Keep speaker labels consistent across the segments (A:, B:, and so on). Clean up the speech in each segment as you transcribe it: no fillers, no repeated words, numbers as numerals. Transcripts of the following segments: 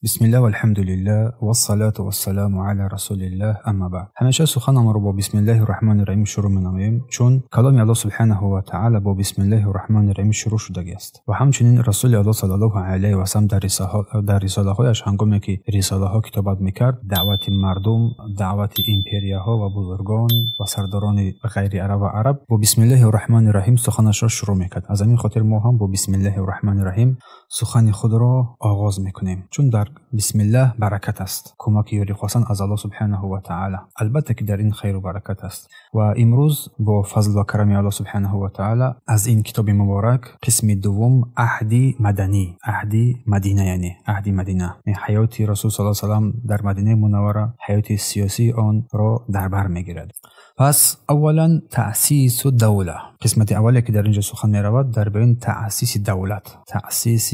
A: بسم الله والحمد لله والصلاة والسلام على رسول الله اما بعد. همیشه سخنم رو با بسم الله الرحمن الرحیم شروع می‌نماییم، چون کلام الله سبحانه و تعالی با بسم الله الرحمن الرحیم شروع شده است و همچنین رسول الله صلی الله علیه و سلم در رساله هایش هنگامی که رساله ها کتابت میکرد، دعوت مردم، دعوت امپریاها و بزرگان و سرداران غیر عرب و عرب با بسم الله الرحمن الرحیم سخنش را شروع میکرد. از همین خاطر ما هم با بسم الله الرحمن الرحیم سخن خود را آغاز میکنیم، چون در بسم الله برکت است، کمک یاری خواستن از الله سبحانه و تعالی. البته که در این خیر و برکت است. و امروز با فضل و کرم الله سبحانه و تعالی از این کتاب مبارک قسم دوم، عهد مدنی، عهد مدینه، یعنی عهد مدینه، حیات رسول صلی الله علیه و سلم در مدینه منوره، حیات سیاسی آن را در بر میگیرد. پس اولا تأسیس دوله، قسمت اولی که در اینجا سخن می رود در بین تأسیس دولت، تأسیس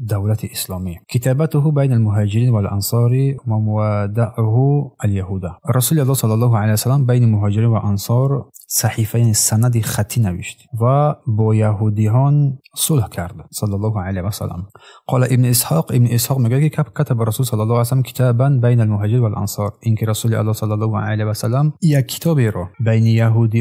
A: دولت اسلامی. کتابته بین المهاجرین و الانصار و مودعه اليهود. رسول الله صلی الله علیه و سلم بین مهاجرین و انصار صحیفه، یعنی سند خطی نوشت و با یهودیان صلح کرد صلی الله علیه و سلم. قال ابن اسحاق میگه که کتب رسول صلی الله علیه و سلم کتابا بین المهاجرین و الانصار، اینکه رسول الله صلی الله علیه و سلم یک کتابی رو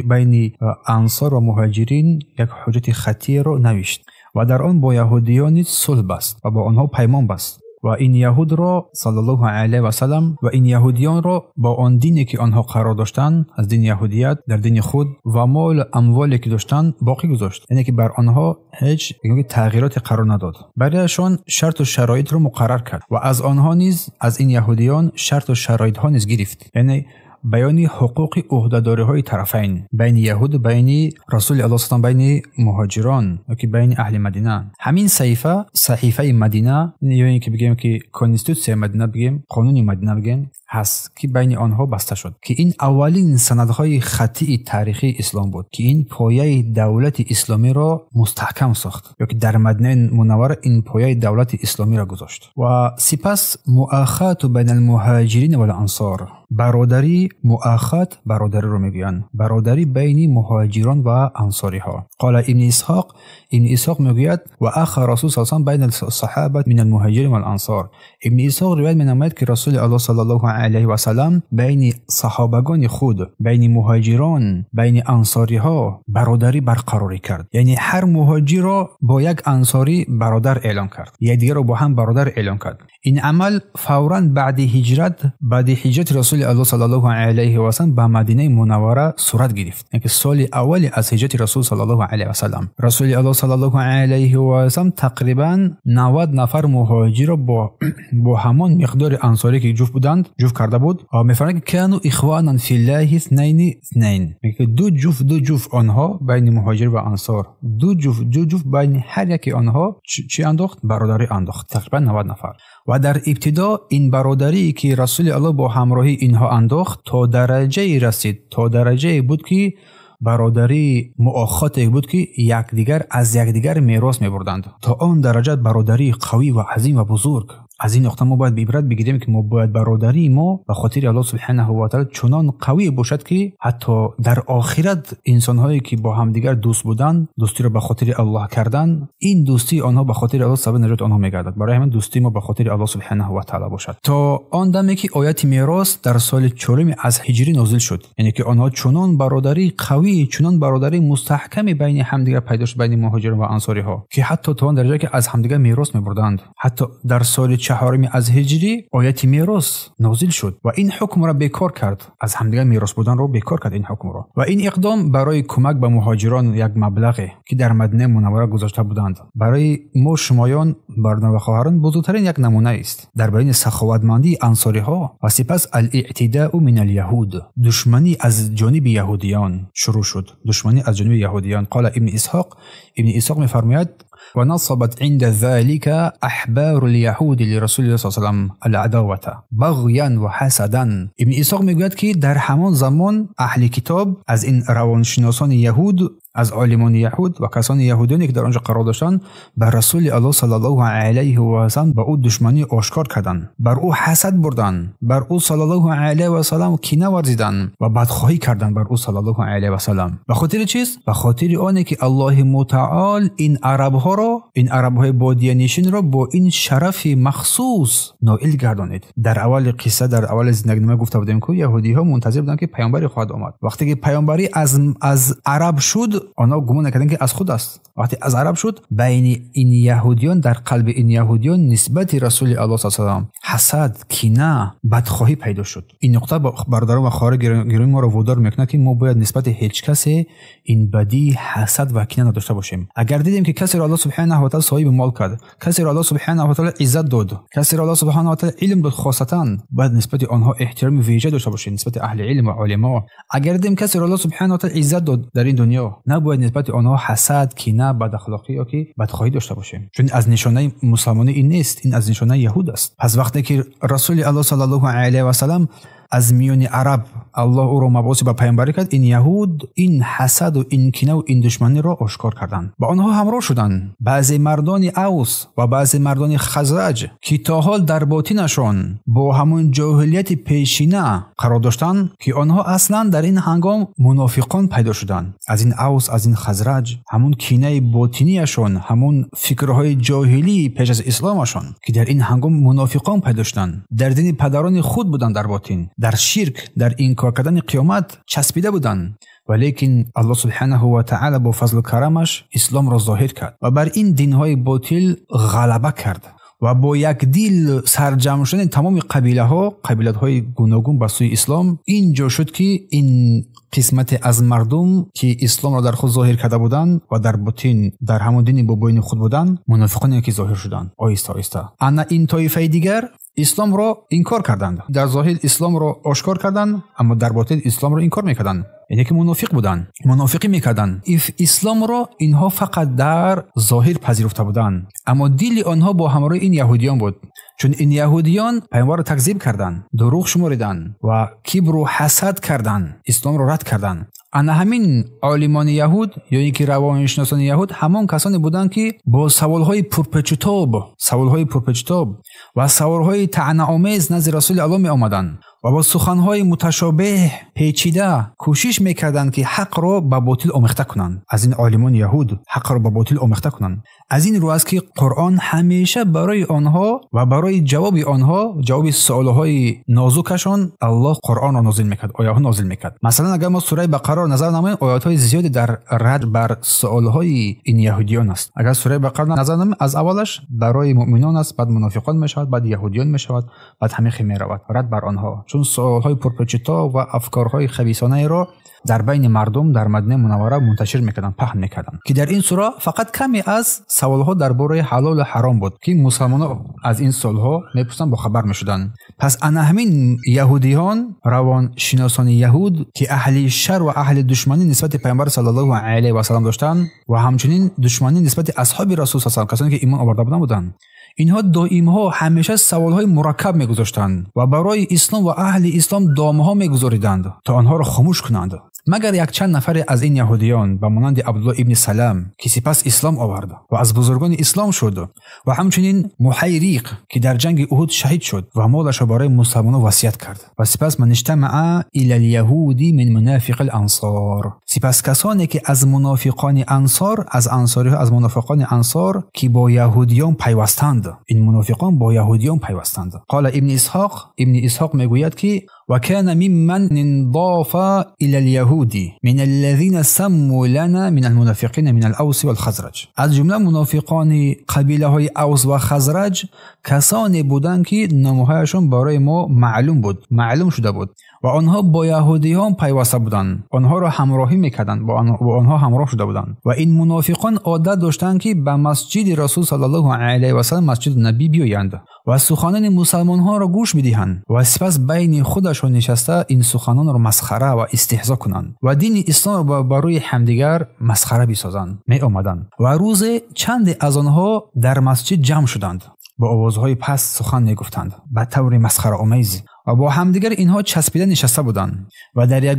A: بین انصار و مهاجرین، یک حجت خطی رو نوشت و در آن با یهودیان صلح بست و با آنها پیمان بست و این یهود را صلی الله علیه و سلم و این یهودیان را با آن دینی که آنها قرار داشتن از دین یهودیت در دین خود و مال اموالی که داشتن باقی گذاشت، یعنی که بر آنها هیچ تغییرات قرار نداد. برایشان شرط و شرایط را مقرر کرد و از آنها نیز، از این یهودیان شرط و شرایط ها نیز گرفت، یعنی بیان حقوق عهده‌داری های طرفین بین یهود و بین رسول الله صلی الله علیه و بین مهاجران و که بین اهل مدینه. همین صحیفه مدینه، یعنی که بگیم که کانستیتوسیون مدینه، بگیم قانون مدینه بگیم، هست که بین آنها بسته شد، که این اولین سندهای خطی تاریخی اسلام بود که این پایه دولت اسلامی را مستحکم ساخت، یا که در مدینه منوره این پایه دولت اسلامی را گذاشت. و سپس مؤاخات بین المهاجرین و الانصار، برادری، مؤاخات برادری رو میگن، برادری بین مهاجران و انصاری ها. قال ابن اسحاق میگوید و اخ رسول صلی الله علیه و بین الصحابه من المهاجرین و الانصار. ابن اسحاق روایت می‌نماید که رسول الله صلی الله علیه و سلم بین صحابگان خود، بین مهاجران، بین انصاری ها برادری برقراری کرد، یعنی هر مهاجر را با یک انصاری برادر اعلام کرد، یکدیگر را با هم برادر اعلام کرد. این عمل فوراً بعد هجرت رسول الله صلی الله علیه و سلم به مدینه منوره صورت گرفت، یعنی سال اول از هجرت رسول صلی الله علیه و سلم. رسول الله صلی الله علیه و سلم تقریباً 90 نفر مهاجر را با همان مقدار انصاری که جفت کرده بود و می‌فرماید که کانوا اخوانا فی الله اثنین، میگه دو جفت آنها بین مهاجر و انصار، دو جفت بین هر یکی آنها چی انداخت؟ برادری انداخت، تقریبا 90 نفر. و در ابتدا این برادری که رسول الله با همراهی اینها انداخت تا درجه رسید، تا درجه بود که برادری مؤاخاتی بود که یکدیگر از یکدیگر میراث میبردند، تا آن درجه برادری قوی و عظیم و بزرگ. از این نقطه ما باید عبرت بگیریم که ما باید برادری ما به خاطر الله سبحانه و تعالی چنان قوی باشد که حتی در آخرت انسان‌هایی که با همدیگر دوست بودند، دوستی را به خاطر الله کردند، این دوستی آنها به خاطر الله سبب نجات آنها میگردد. برای همین دوستی ما به خاطر الله سبحانه و تعالی باشد. تا آن دمی که آیت میراث در سال 4 از هجری نازل شد، یعنی که آنها چنان برادری قوی، چنان برادری مستحکم بین همدیگر پیدا شد، بین مهاجران و انصاری ها، که حتی تا آن درجه که از همدیگر میراث میبردند. حتی در سال 4 از هجری آیت میراث نازل شد و این حکم را بیکار کرد، از همدیگر میراث بودن را بیکار کرد این حکم را. و این اقدام برای کمک به مهاجران یک مبلغی که در مدینه منوره گذاشته بودند، برای ما شمایان برادران و خواهران بزرگترین یک نمونه است در بین سخاوتمندی انصاری ها. و سپس الاعتداء من اليهود، دشمنی از جانب یهودیان شروع شد، دشمنی از جانب یهودیان. قال ابن اسحاق میفرماید و نصبت عند ذلك احبار اليهود لرسول الله صلی الله علیه و سلم العداوه بغيا و حسدا. ابن اسحاق میگوید که در همان زمان اهل کتاب از این روانشناسان یهود از عالمان یهود و کسان یهودیانی که در آنجا قرار داشتند بر رسول الله صلی الله علیه و سلم به او دشمنی آشکار کردند، بر او حسد بردند، بر او صلی الله علیه و سلم کینه ورزیدند و بدخواهی کردند بر او صلی الله علیه و سلم. به خاطر چیز؟ به خاطر آنه که الله متعال این عرب‌های بادیه نشین را با این شرف مخصوص نائل گردانید. در اول قصه، در اول زندگی گفته بودیم که یهودی‌ها منتظر بودند که پیامبری خواهد آمد. وقتی که پیامبری از عرب شد، آنها گمان نکردند که از خود است. وقتی از عرب شد، بین این یهودیان، در قلب این یهودیان نسبت رسول الله صلی الله علیه و سلم حسد، کینه، بدخواهی پیدا شد. این نقطه برادران و خواهران گرامی ما را وادار میکنه که ما باید نسبت هیچ کسی این بدی، حسد و کینه نداشته باشیم. اگر دیدیم که کسی را الله سبحانه و تعالی صاحب مال کرد، کسی را الله سبحانه و تعالی عزت داد، کسی را الله سبحانه و تعالی علم داد، خاصتا باید نسبت آنها احترام ویژه داشته باشیم، نسبت اهل علم و علما. اگر دیدیم کسی را الله سبحانه و تعالی عزت داد در این دنیا، نباید نسبت آنها حسد، کینه، بد اخلاقی یا که بدخواهی داشته باشیم، چون از نشانه مسلمانی این نیست، این از نشانه یهود است. پس وقتی که رسول الله صلی الله علیه و سلم از میان عرب الله او را مبعوث به پیامبری کرد، این یهود این حسد و این کینه و این دشمنی را آشکار کردند. با آنها همراه شدند بعضی مردان اوس و بعضی مردان خزرج که تا حال در باطنشان با همون جاهلیت پیشینه قرار داشتند که آنها اصلا در این هنگام منافقان پیدا شدند. از این اوس، از این خزرج، همون کینه باطنیشان، همون فکرهای جاهلی پیش از اسلامشان که در این هنگام منافقان پیدا شدند، در دین پدران خود بودند، در باطن در شرک، در انکار کردن قیامت چسبیده بودند. ولیکن الله سبحانه و تعالی با فضل و کرمش اسلام را ظاهر کرد و بر این دینهای باطل غلبه کرد و با یک دل سرجم شدن تمام قبیلت‌های گوناگون به سوی اسلام اینجا شد که این قسمت از مردم که اسلام را در خود ظاهر کرده بودند و در باطن در همون دین با بین خود بودند، منافقانی که ظاهر شدند آیسته آیسته. انا این طایفه دیگر اسلام را انکار کردند، در ظاهر اسلام را آشکار کردند، اما در باطن اسلام را انکار میکردند، یعنی که منافق بودند، منافقی میکردند. اسلام را اینها فقط در ظاهر پذیرفته بودند، اما دل آنها با همراه این یهودیان بود، چون این یهودیان پیامبر را تکذیب کردند، دروغ شمردند و کبر و حسد کردند، اسلام را رد کردند. انا همین عالمان یهود یا اینکه روانشناسان یهود همان کسانی بودند که با سوالهای پرپیچ‌وتاب و سوالهای طعنه‌آمیز نزد رسول الله می آمدند و با سخنهای متشابه پیچیده کوشش میکردند که حق را به باطل آمیخته کنند. از این عالمان یهود حق را به باطل آمیخته کنند. از این رو است که قرآن همیشه برای آنها و برای جواب سوالهای نازکشان الله قرآن را نازل میکرد، آیات نازل میکرد. مثلا اگر ما سوره بقره را نظر نماییم، آیات‌های زیادی در رد بر سوالهای این یهودیان است. اگر سوره بقره نظر نماییم، از اولش برای مؤمنان است، بعد منافقان میشود، بعد یهودیان میشود، بعد همه میرود رد بر آنها، چون سوالهای پرپیچیده و افکارهای خبیثانه را در بین مردم در مدینه منوره منتشر میکردن، پهن میکردن، که در این سوره فقط کمی از سوالها درباره حلال و حرام بود که مسلمانان از این سوالها میپرسن، با خبر میشدن. پس انا همین یهودیان، روان شناسان یهود که اهل شر و اهل دشمنی نسبت پیامبر صلی الله علیه و سلم داشتن و همچنین دشمنی نسبت اصحاب رسول صلی الله علیه و کسانی که ایمان آورده بودند، اینها دائما همیشه سوالهای مرکب میگذاشتند و برای اسلام و اهل اسلام دامها میگذاریدند تا آنها را خاموش کنند. مگر یک چند نفر از این یهودیان به مانند عبدالله ابن سلام که سپس اسلام آورد و از بزرگان اسلام شد و همچنین محیریق که در جنگ احد شهید شد و مالش را برای مسلمانان وصیت کرد و سپس من اجتمع الی الیهودی من منافق الانصار، سپس کسانی که از منافقان انصار، از منافقان انصار که با یهودیان پیوستند، این منافقان با یهودیان پیوستند. قال ابن اسحاق میگوید که وكان ممن انضاف إلى اليهود من الذين سموا لنا من المنافقين من الأوس والخزرج. از جمله منافقان قبیله های اوس و خزرج کسانی بودند که نامهایشان برای ما معلوم شده بود و آنها با یهودیان پیوسته بودند، آنها را همراهی میکردند، با آنها همراه شده بودند. و این منافقان عادت داشتند که به مسجد رسول صلی الله علیه و سلم، مسجد نبی بیایند و سخنان مسلمان ها را گوش بدهند و سپس بین خودشان نشسته این سخنان را مسخره و استهزا کنند و دین اسلام را برای همدیگر مسخره بسازند. می آمدند و روز چند از آنها در مسجد جمع شدند، با آوازهای پست سخن میگفتند به طور مسخره آمیز و با همدیگر اینها چسبیده نشسته بودند و در یک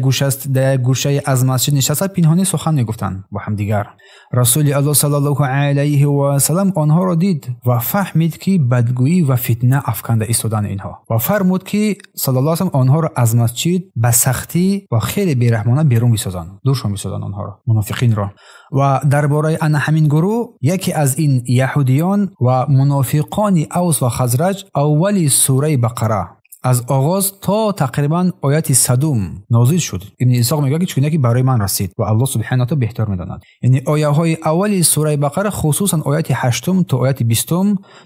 A: گوشه از مسجد نشسته پنهانی سخن میگفتند با همدیگر. رسول الله صلی الله علیه و سلم آنها را دید و فهمید که بدگویی و فتنه افکنده ایستادن اینها و فرمود که صلی الله علیه و آنها را از مسجد به سختی و خیلی بیرحمانه بیرون بسازند، دورشان بسازند آنها را، منافقین را. و درباره ان همین گروه یکی از این یهودیان و منافقان اوس و خزرج اول سوره بقره از آغاز تا تقریبا آیت 100 نازل شد. ابن اسحاق میگه که چون یکی برای من رسید و الله سبحانه و تعالی بهتر میداند. یعنی آیه های اول سوره بقره خصوصا آیت 8 تا آیت 20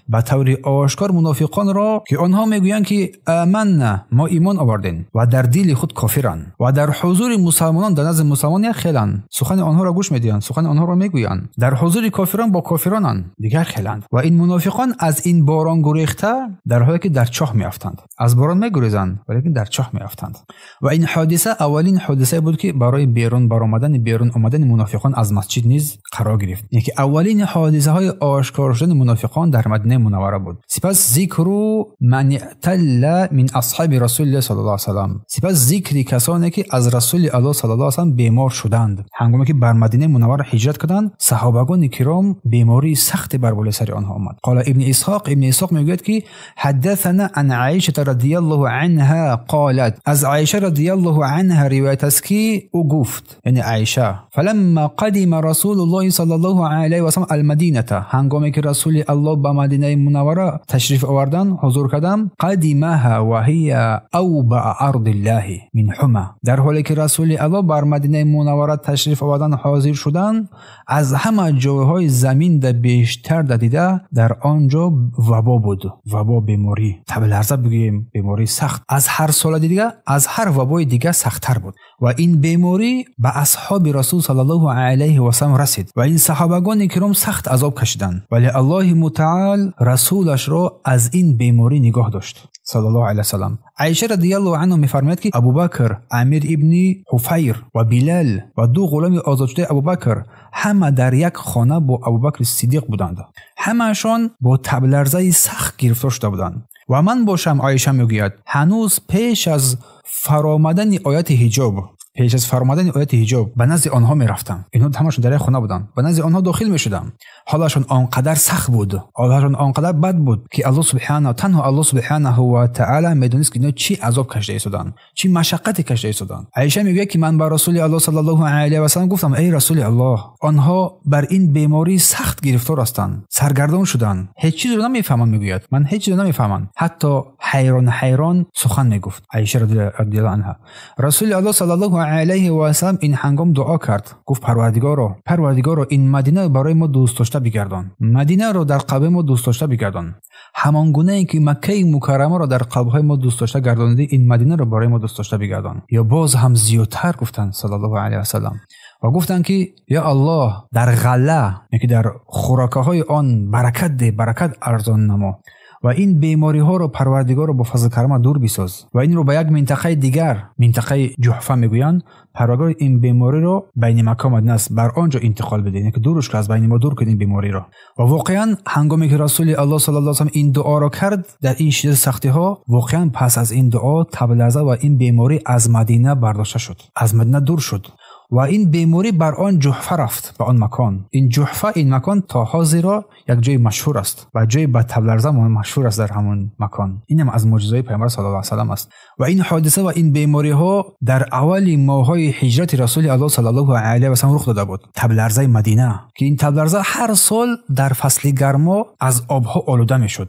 A: به طور آشکار منافقان را که آنها میگویند که آمنا ما ایمان آوردیم و در دل خود کافرند و در حضور مسلمانان در نزد مسلمانان خیلند، سخن آنها را گوش میدهند، سخن آنها را میگویند، در حضور کافران با کافرانند دیگر خیلند. و این منافقان از این باران گریخته در حالی که در چاه میافتند، از باران میگریزند ولی در چاه میافتند. و این حادثه اولین حادثه بود که برای بیرون آمدن منافقان از مسجد نیز قرار گرفت. یعنی اولین حادثه های آشکار شدن منافقان در مدینه منوره بود. سپس ذکر من اعتل من اصحاب رسول الله صلی الله علیه و سلم، سپس ذکر کسانی که از رسول الله صلی الله علیه و سلم بیمار شدند هنگامی که بر مدینه منوره هجرت کردند. صحابگان کرام بیماری سخت بر بالای سر آنها آمد. قال ابن اسحاق میگوید که حدثنا عن عایشه رضی الله عنها قالت، از عایشه رضی الله عنها روایت است که او گفت، یعنی عایشه، فلما قدم رسول الله صلی الله علیه و سلم المدینه، هنگامی که رسول الله به مدینه منوره تشریف آوردند حضور کردند، قدمها و هی اوبع ارض الله من حما، در حالی که رسول الله بر مدینه منوره تشریف آوردند حاضر شدند، از همه جاهای زمین در بیشتر دیده در آنجا وبا بود، وبا بیماری، تب لرزه بگیم بیماری سخت، از هر سال دیگه از هر وبای دیگه سخت‌تر بود و این بیماری به اصحاب رسول صلی الله علیه و سلم رسید و این صحابگان کرام سخت عذاب کشیدند، ولی الله متعال رسولش را از این بیماری نگاه داشت صلی الله علیه و سلم. عایشه رضی الله عنها می‌فرماید که ابوبکر، امیر ابن حفیر و بلال و دو غلام آزاد شده ابوبکر همه در یک خانه با ابوبکر صدیق بودند. همه‌شان با تب لرزه سخت گرفتار شده بودند و من باشم، عایشه میگوید، هنوز پیش از فرامدن آیت حجاب به نزد آنها میرفتم. اینها همشون در خانه بودن، به نزد آنها داخل میشدم. حالشون آنقدر سخت بود، حالشون آنقدر بد بود که تنها الله سبحانه و تعالی میدونست که اینا چی عذاب کشیده ایستادن، چی مشقت کشیده ایستادن. عایشه میگه که من با رسول الله صلی الله علیه و سلم گفتم ای رسول الله، آنها بر این بیماری سخت گرفتار هستند، سرگردان شدند، هیچ چیزی رو نمیفهمن. میگوید من هیچ چیزی رو نمیفهمم، حتی حیران سخن میگفت. عایشه رضی الله عنها، رسول الله صلی الله علیه و سلم این هنگام دعا کرد، گفت پروردگارا این مدینه برای ما دوست داشته بگردان، مدینه رو در قلب ما دوست داشته بگردان، همان گونه‌ای که مکه مکرمه رو در قلب‌های ما دوست داشته گرداندی، این مدینه رو برای ما دوست داشته بگردان. یا باز هم زیادتر گفتن صلی الله علیه و سلم و گفتن که یا الله در غله، یعنی در خوراک‌های آن برکت ارزان نما و این بیماری ها رو پروردگار رو با فضل کرم دور بساز و این رو به یک منطقه دیگر، منطقه جحفه میگویند، پروردگار این بیماری رو بین مکه و مدینه است بر آنجا انتقال بده، یعنی که دورش که از بین ما دور کنه این بیماری رو. و واقعا هنگامی که رسول الله صلی الله علیه و سلم این دعا رو کرد در این شدت سختی ها، واقعا پس از این دعا تب لرزه و این بیماری از مدینه برداشته شد، از مدینه دور شد و این بیماری بر آن جحفه رفت، به آن مکان. این جحفه، این مکان تا حاضر یک جای مشهور است و جای با تب لرزه مشهور است در همون مکان. اینم از معجزات پیامبر صلی الله علیه و سلم است. و این حادثه و این بیماری ها در اول ماه‌های هجرت رسول الله صلی الله علیه و سلم رخ داده بود. تب لرزه مدینه که این تب لرزه هر سال در فصل گرما از آبها آلوده میشد.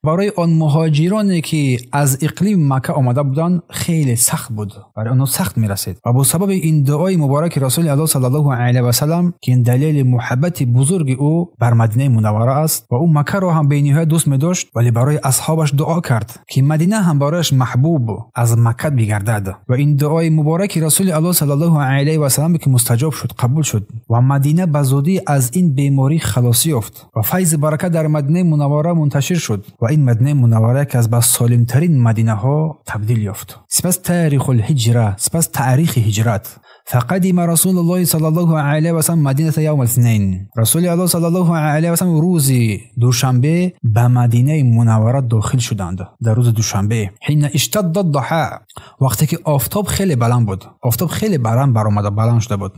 A: برای آن مهاجرانی که از اقلیم مکه آمده بودند خیلی سخت بود، برای آنها سخت میرسید و با سبب این دعای مبارک رسول الله صلی الله علیه و سلم که این دلیل محبت بزرگ او بر مدینه منوره است و او مکه را هم به نهایت دوست می‌داشت، ولی برای اصحابش دعا کرد که مدینه هم برایش محبوب از مکه بگردد و این دعای مبارک رسول الله صلی الله علیه و سلم که مستجاب شد، قبول شد و مدینه به زودی از این بیماری خلاصی یافت و فیض برکت در مدینه منوره منتشر شد و این مدینه منوره که از سالم ترین مدینه ها تبدیل یافت. سپس تاریخ هجرت فقدم رسول الله صلی الله علیه و سلم مدینه یوم الاثنین. رسول الله صلی الله علیه و سلم روز دوشنبه به مدینه منوره داخل شدند. در روز دوشنبه حین اشتد الضحى، وقتی که آفتاب خیلی بلند بود، آفتاب خیلی بلند شده بود،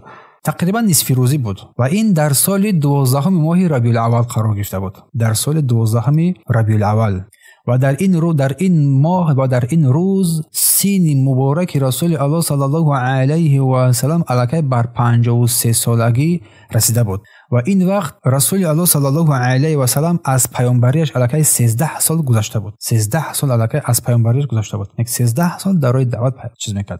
A: تقریبا نصف روزی بود و این در سال 12 ماه ربیع الاول قرار گرفته بود. در سال 12 ربیع الاول و در این ماه و در این روز سین مبارک رسول الله صلی الله علیه و سلم علیه بر 53 سالگی رسیده بود و این وقت رسول الله صلی الله علیه و سلم از پیامبریش علیه 13 سال گذشته بود. 13 سال علیه از پیامبریش گذشته بود. 13 سال در راه دعوت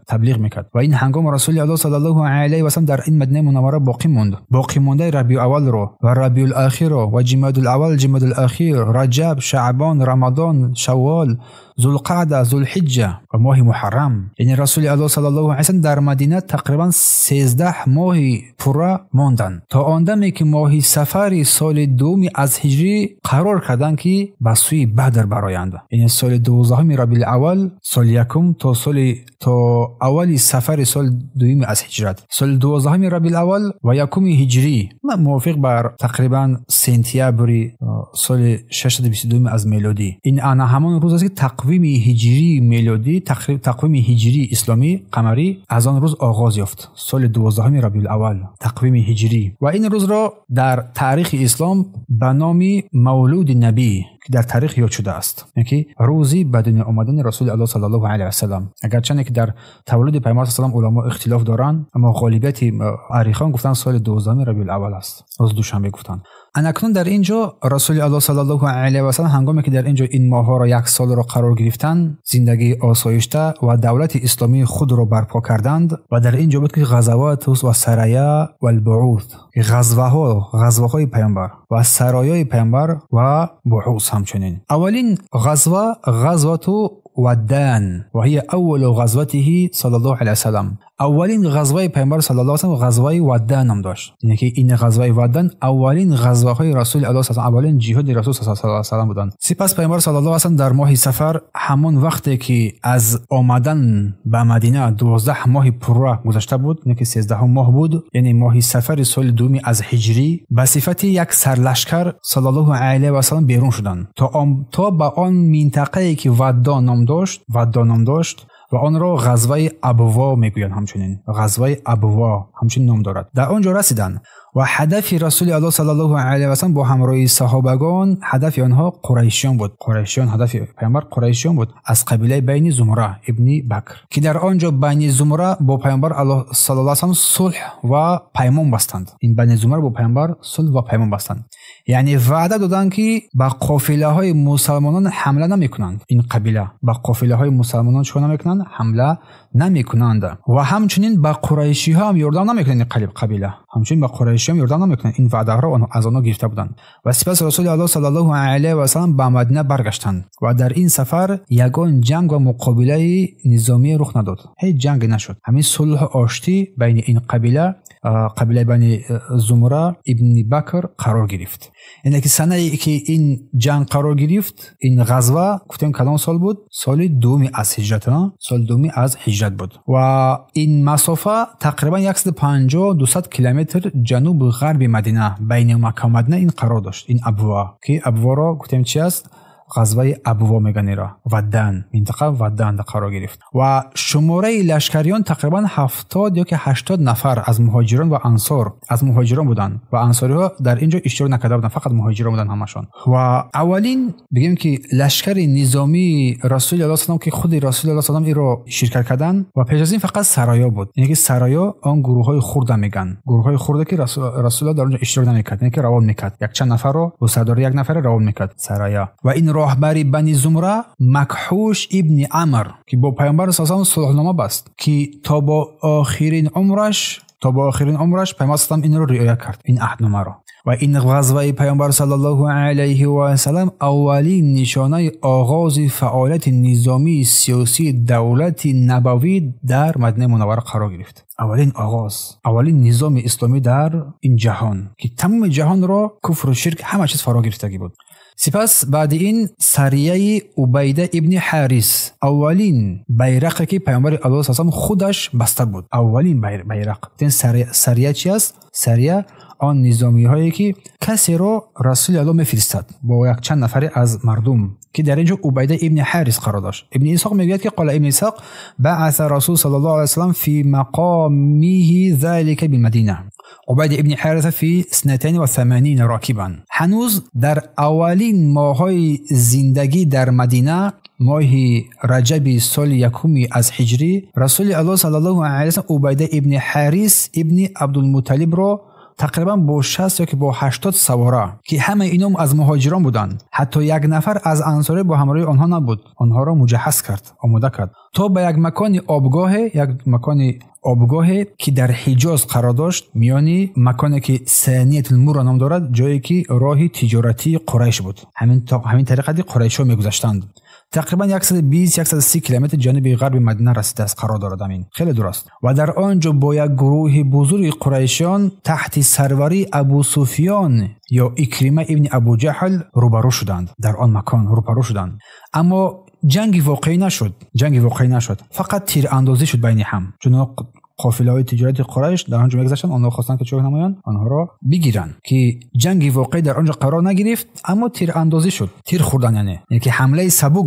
A: تبلیغ میکرد و این هنگام رسول الله صلی الله علیه و سلم در این مدینه منوره باقی مونده ربیع اول رو و ربیع الاخیر رو و جمادی الاول، جمادی الاخیر، رجب، شعبان، رمضان، شوال، ذوالقعده، ذوالحجه و ماه محرم. یعنی رسول الله صلی الله علیه و سلم در مدینه تقریبا 13 ماه پورا ماندن تا آندمی که ماه سفر سال دوم از هجری قرار کردند که به سوی بدر برآیند. یعنی سال 12 ربیع الاول، سال یکم تا اولی سفر سال دوم از هجرت، سال 12 ربیع الاول و یکم هجری موافق بر تقریبا سپتامبر سال 622 از میلادی. این انا همان روز است که تقویم هجری میلادی، تقویم هجری اسلامی قمری از آن روز آغاز یافت. سال 12 ربیع الاول تقویم هجری و این روز را در تاریخ اسلام به نام مولود نبی که در تاریخ یاد شده است، یعنی روزی به دنیا آمدن رسول الله صلی الله علیه و سلم. اگرچه که در تولد پیامبر صلی الله علیه و سلم علما اختلاف دارند، اما غالبیت عریخان گفتن سال 12 ربیع الاول است، روز دوشنبه گفتن. اکنون در اینجا رسول الله صلی الله علیه و سلم هنگامی که در اینجا این ماه ها را یک سال را قرار گرفتند، زندگی آسایشته و دولت اسلامی خود را برپا کردند و در اینجا بود که غزوات و سرایا و البعوث، غزوه های پیامبر و سرایای پیامبر و بعوث همچنین. اولین غزوه ودان و هي اول غزوته صلی الله علیه و سلم. اولین غزوه پیامبر صلی الله علیه و سلم غزوه ودان نام داشت. یعنی که این غزوه ودان اولین غزوه های رسول الله صلی الله علیه و اولین جهاد رسول صلی الله علیه و سلم بودند. سپس پیامبر صلی الله علیه و سلم در ماه صفر، همان وقتی که از آمدن به مدینه 12 ماه پورا گذشته بود، یعنی که 13 ماه بود، یعنی ماه صفر سال دوم از هجری، به صفت یک سرلشکر صلی الله علیه و سلم بیرون شدند تا به آن منطقه‌ای که ودان نام داشت و آن را غزوه ابوا میگویند. همچنین غزوه ابوا همچنین نام دارد. در آنجا رسیدند و هدف رسول الله صلی الله علیه و سلم با همراهی صحابگان، هدف آنها قریشیان بود. هدف پیامبر قریشیان بود از قبیله بنی زمره ابن بکر که در آنجا بنی زمره با پیامبر صلی الله علیه و سلم صلح و پیمان بستند. این بنی زمره با پیامبر صلح و پیمان بستند، یعنی وعده دادند که به قافله های مسلمانان حمله نمیکنند. این قبیله به قافله های مسلمانان چون نمیکنند، حمله نمیکنند و همچنین به قریشی ها هم یردان نمیکنند. قبیله همچنین به قریشی هم یردان نمیکنند. این وعده را از آنها گرفته بودند و سپس رسول الله صلی الله علیه و سلم به مدینه برگشتند و در این سفر یگان جنگ و مقابله نظامی رخ نداد. هیچ جنگ نشد. همین صلح آشتی بین این قبیله بنی زمره ابن بکر قرار گرفت. یعنی که سنه که این جنگ قرار گرفت، این غزوه گفتیم کدام سال بود؟ سال دوم از هجرت. سال دوم از هجرت بود و این مسافه تقریبا 150-200 کیلومتر جنوب غرب مدینه بین مکه و مدینه این قرار داشت. این ابوا که ابوا را گفتیم چی است؟ غزوه ابوا میگن را. ودان، منطقه ودان قرار گرفت و شماره لشکریان تقریبا 70 یا که 80 نفر از مهاجران و انصار بودند و انصاری ها در اینجا اشتراک نکرده بودند، فقط مهاجران بودند همشون. و اولین بگیم که لشکر نظامی رسول الله صلی الله علیه و سلم که خود رسول الله صلی الله علیه و سلم را شرکت کردند و پیش از این فقط سرایا بود. یعنی که سرایا آن گروه های خرد میگن، گروه های خرد که رسول الله در اونجا اشتراک نمیکرد، یعنی که روان میکرد، یک چند نفر رو با سردار یک نفر روان میکرد سرایا. و این راهبری بنی زمره مکحوش ابن عمر که با پیامبر صلی الله علیه و سلم صلحنامه بست که تا با آخرین عمرش پیامبر صلی الله این رو رعایت کرد، این عهدنامه را. و این غزوه پیامبر صلی الله علیه و سلم اولین نشانه آغاز فعالیت نظامی سیاسی دولت نبوی در مدینه منوره قرار گرفت. اولین نظام اسلامی در این جهان که تمام جهان را کفر و شرک همه چیز فرا گرفتگی بود. سپس بعد این سریه عبیده ابن حارث اولین بیرقی که پیامبر الله صلی الله علیه و آله خودش بسته بود. اولین بیرق. این سریه چی است؟ سریه آن نظامی هایی که کسی را رسول الله میفرستد با یک چند نفر از مردم که در اینجا عبیده ابن حارث قرار داشت. ابن اسحاق میگوید که قال ابن اسحاق بعث رسول صلی الله علیه و سلم فی مقامه ذلك بالمدینه. عبیده ابن حارث فی 82 راکبا. هنوز در اولین ماهای زندگی در مدینه، ماه رجب سال یکمی از هجری، رسول الله صلی الله علیه و سلم عبیده ابن حارث ابن عبدالمطلب را تقریبا با 60 یا که با 80 سواره که همه اینام از مهاجران بودند، حتی یک نفر از انصاری با همراه آنها نبود، آنها را مجهز کرد، آماده کرد تا به یک مکان آبگاه که در حجاز قرار داشت، میانی مکانی که ثانیه المور نام دارد، جایی که راه تجارتی قریش بود. همین طریقه قریش‌ها میگذشتند. تقریبا 120-130 کیلومتر جنوب غرب مدینه رسیده است، قرار دارد. همین خیلی درست. و در آنجا با یک گروه بزرگ قریشیان تحت سروری ابو سفیان یا اکرمه ابن ابو جهل روبرو شدند. در آن مکان روبرو شدند، اما جنگی واقعی نشد. فقط تیراندازی شد بین هم، چون قافله‌های تجارتی قریش در آنجا میگذشتن، آنها خواستند که چه نمایند، آنها را بگیرند. که جنگی واقعی در آنجا قرار نگرفت، اما تیراندازی شد، تیر خوردن، یعنی که حمله سبوک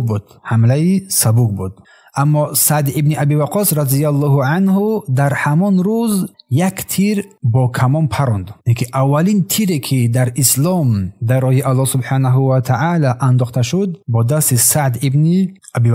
A: بود. اما سعد ابن ابی وقاص رضی الله عنه در همان روز یک تیر با کمان پراند. که اولین تیری که در اسلام در راه الله سبحانه و تعالی انداخته شد با دست سعد ابن ابی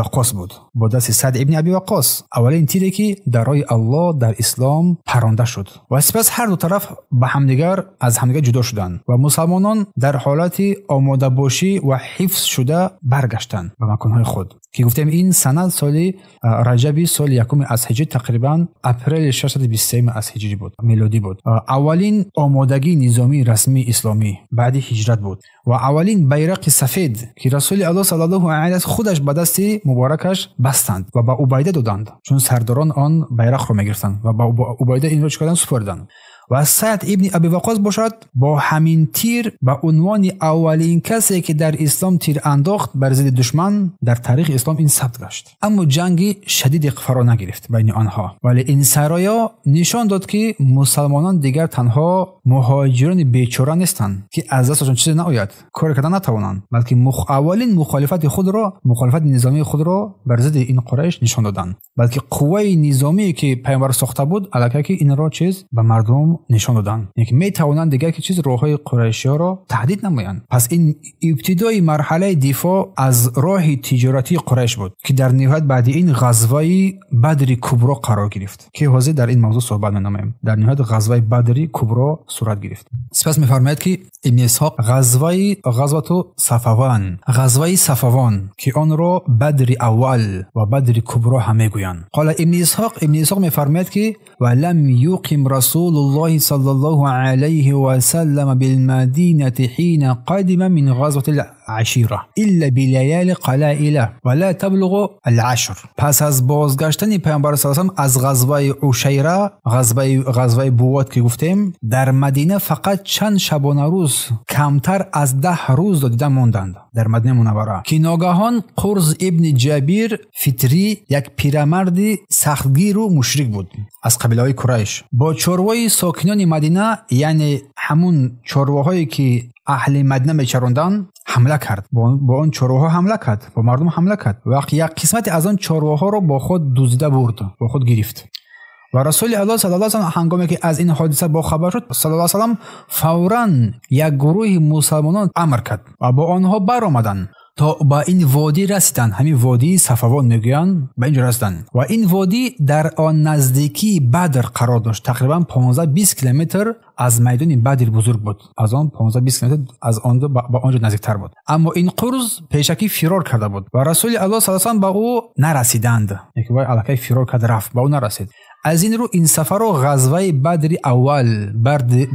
A: وقاص. اولین تیری که در راه الله در اسلام پرانده شد. و سپس هر دو طرف به همدیگر از همدیگر جدا شدند و مسلمانان در حالت آماده باشی و حفظ شده برگشتند به مکانهای خود. که گفتیم این سند سال رجب سال یکم از هجری، تقریبا اپریل 623 از هجری بود، میلادی بود. اولین آمادگی نظامی رسمی اسلامی بعد هجرت بود و اولین بیرق سفید که رسول الله صلی الله علیه و خودش به دست مبارکش بستند و به عبیده دادند، چون سرداران آن بیرق رو میگرفتند و به عبیده این رو چکردن سپردند. و سعد ابن ابی وقاص باشد با همین تیر به عنوان اولین کسی که در اسلام تیر انداخت بر ضد دشمن در تاریخ اسلام این ثبت گشت. اما جنگی شدید فرا نگرفت بین آنها، ولی این سرایا نشان داد که مسلمانان دیگر تنها مهاجران بیچاره نیستند که از دستشان چیزی نیاید، کار کردن نتوانند، بلکه اولین مخالفت نظامی خود را بر ضد این قریش نشان دادند، بلکه قوه نظامی که پیامبر ساخته بود الکی که این را چیز به مردم نشان دادن، یعنی می توانند دیگر که چیز راههای قریشی‌ها را تهدید نمایند. پس این ابتدای مرحله دفاع از راه تجارتی قریش بود که در نهایت بعد این غزوه بدر کبرا قرار گرفت که حاضر در این موضوع صحبت می‌نمایم. در نهایت غزوه بدر کبرا صورت گرفت. سپس می‌فرماید که ابن اسحاق غزوه صفوان که آن را بدر اول و بدر کبرا هم میگویند. قال ابن اسحاق می‌فرماید که ولم یقم رسول الله صلى الله عليه وسلم بالمدينة حين قدم من غزوة العشيرة إلا بليالي قلائل ولا تبلغ العشر. پس از بازگشتن پیامبر صلی الله علیه و از غزوه عشیره، غزوه بوات که گفتیم، در مدینه فقط چند شبانه روز کمتر از 10 روز دیده ماندند در مدینه منوره که ناگهان قرز ابن جابیر فطری، یک پیرمرد سختگیر و مشرک بود از قبیله های قریش، با چروای ساکنان مدینه، یعنی همون چروهایی که اهل مدینه میچروندن، حمله کرد. با اون چروها حمله کرد، با مردم حمله کرد. وقتی یک قسمت از آن چروها رو با خود دزدیده برد، با خود گرفت. و رسول الله صلی الله علیه و آله هنگامی که از این حادثه با خبر شد، صلی الله علیه و آله فوراً یک گروه مسلمانان امر کرد و با آنها برآمدند تا با این وادی رسیدند. همین وادی صفوان میگویند، به اینجا رسیدند و این وادی در آن نزدیکی بدر قرار داشت. تقریبا 15-20 کیلومتر از میدان بدر بزرگ بود، از آن 15-20 کیلومتر از آن با آنجا نزدیکتر بود. اما این قرز پیشکی فرار کرده بود و رسول الله صلی الله علیه و آله به او نرسیدند. یکی وای الکی فرار کرد رفت، به او نرسید. از این رو این سفر رو غزوه بدر اول،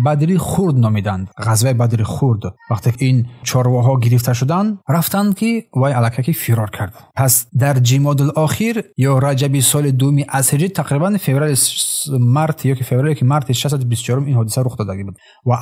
A: بدر خرد نامیدند. غزوه بدر خرد. وقتی این چارواها گرفته شدند رفتند که وای الککی فرار کرد. پس در جمادی الاخیر یا رجب سال دومی از هجری تقریبا فوریه مارت یا که فوریه که مارت 624 این حادثه رخ داده بود و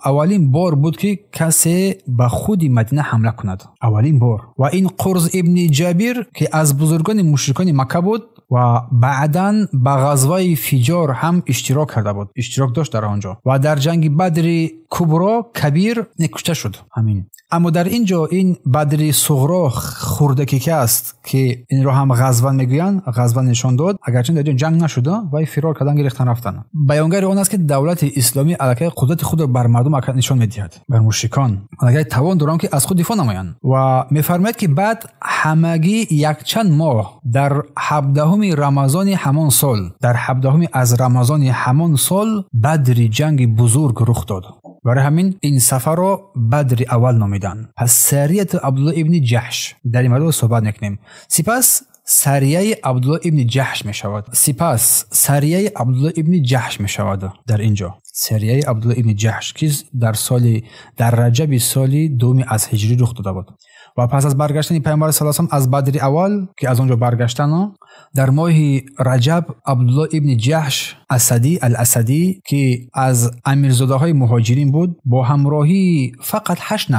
A: اولین بار بود که کسی به خود مدینه حمله کند. اولین بار. و این قرز ابن جابر که از بزرگان مشرکان مکه بود و بعداً به غزوه فجار هم اشتراک کرده بود، اشتراک داشت در آنجا و در جنگ بدر کبرا کبیر کشته شد. همین. اما در اینجا این بدر صغرا خردکی که است که این رو هم غزوه میگویند، غزوه نشان داد، اگرچه در جنگ نشده و فرار کردن گرفتن رفتن. بیانگر آن است که دولت اسلامی علیه قدرت خود را بر مردم نشان میدهد، بر مشرکان علیه توان دارند که از خود دفاع نمایند و میفرماید که بعد همگی یک چند ماه در 17 رمضان همان سال، در 17 از رمضان همان سال بدر جنگ بزرگ رخ داد. برای همین این سفر را بدر اول نامیدند. پس سریت عبدالله ابن جحش در این مورد صحبت میکنیم. سپس سریه عبدالله ابن جحش می شود. در اینجا سریه عبدالله ابن جحش که در رجب سال دوم از هجری رخ داده بود و پس از برگشتن پیامبر صلی الله علیه و آله از بدر اول که از آنجا برگشتن، در ماه رجب عبدالله ابن جحش الاسدی که از امیرزاده های مهاجرین بود با همراهی فقط 8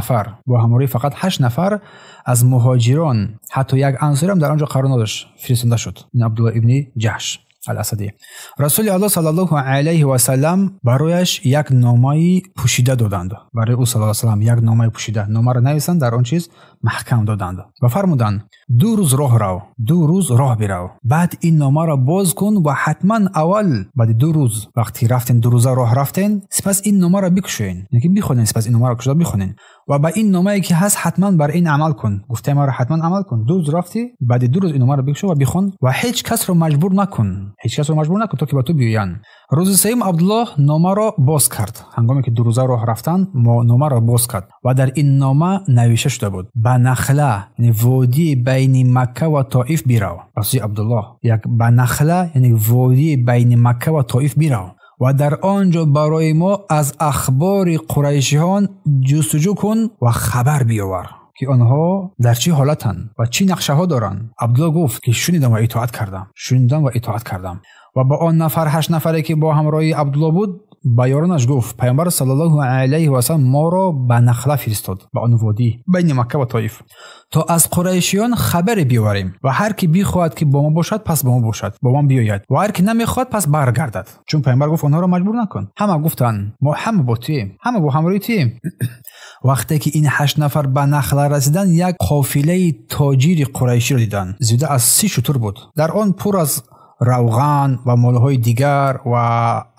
A: نفر از مهاجران، حتی یک انصاری هم در آنجا قرار نداشت، فرستاده شد. این عبدالله ابن جحش الاسدی. رسول الله صلی الله علیه و سلم برایش یک نامه پوشیده دادند. برای او صلی الله علیه و سلم یک نامه پوشیده، نامه را نویسند، در آن چیز محکم دادند و فرمودند 2 روز راه برو، بعد این نامه را باز کن و حتما اول بعد 2 روز وقتی رفتین 2 روزه راه رفتین سپس این نامه را بکشین، یعنی بخونین، سپس این نامه را کشیده بخونین و با این نامه‌ای که هست حتما بر این عمل کن. گفته ما را حتما عمل کن. 2 روز رفتی، بعد 2 روز این نامه را بکش و بخون و هیچ کس رو مجبور نکن تا که با تو بیاین. روز سوم عبدالله نامه را باز کرد. هنگامی که 2 روزه راه رفتند نامه را باز کرد و در این نامه نوشته شده بود به نخله، یعنی وادی بین مکه و طائف برو. رسول عبدالله یک به نخله یعنی وادی بین مکه و طائف برو و در آنجا برای ما از اخبار قریشیان جستجو کن و خبر بیاور که آنها در چه حالتند و چه نقشه ها دارند. عبدالله گفت که شنیدم و اطاعت کردم و با آن 8 نفره که با همراهی عبدالله بود با یارانش گفت پیامبر صلی الله علیه و سلم ما را به نخله فرستاد، به آن وادی بین مکه و طائف، تا از قریشیان خبر بیاوریم و هر کی بخواهد که با ما باشد پس با ما بیاید و هر کی نمیخواد پس برگردد. چون پیامبر گفت آنها را مجبور نکن. همه گفتن ما همه با تیم، همه با همراهی تیم. وقتی که این 8 نفر به نخله رسیدن یک قافله تاجر قریشی را دیدند. زیاده از 30 شتر بود، در آن پر از روغن و مالهای دیگر و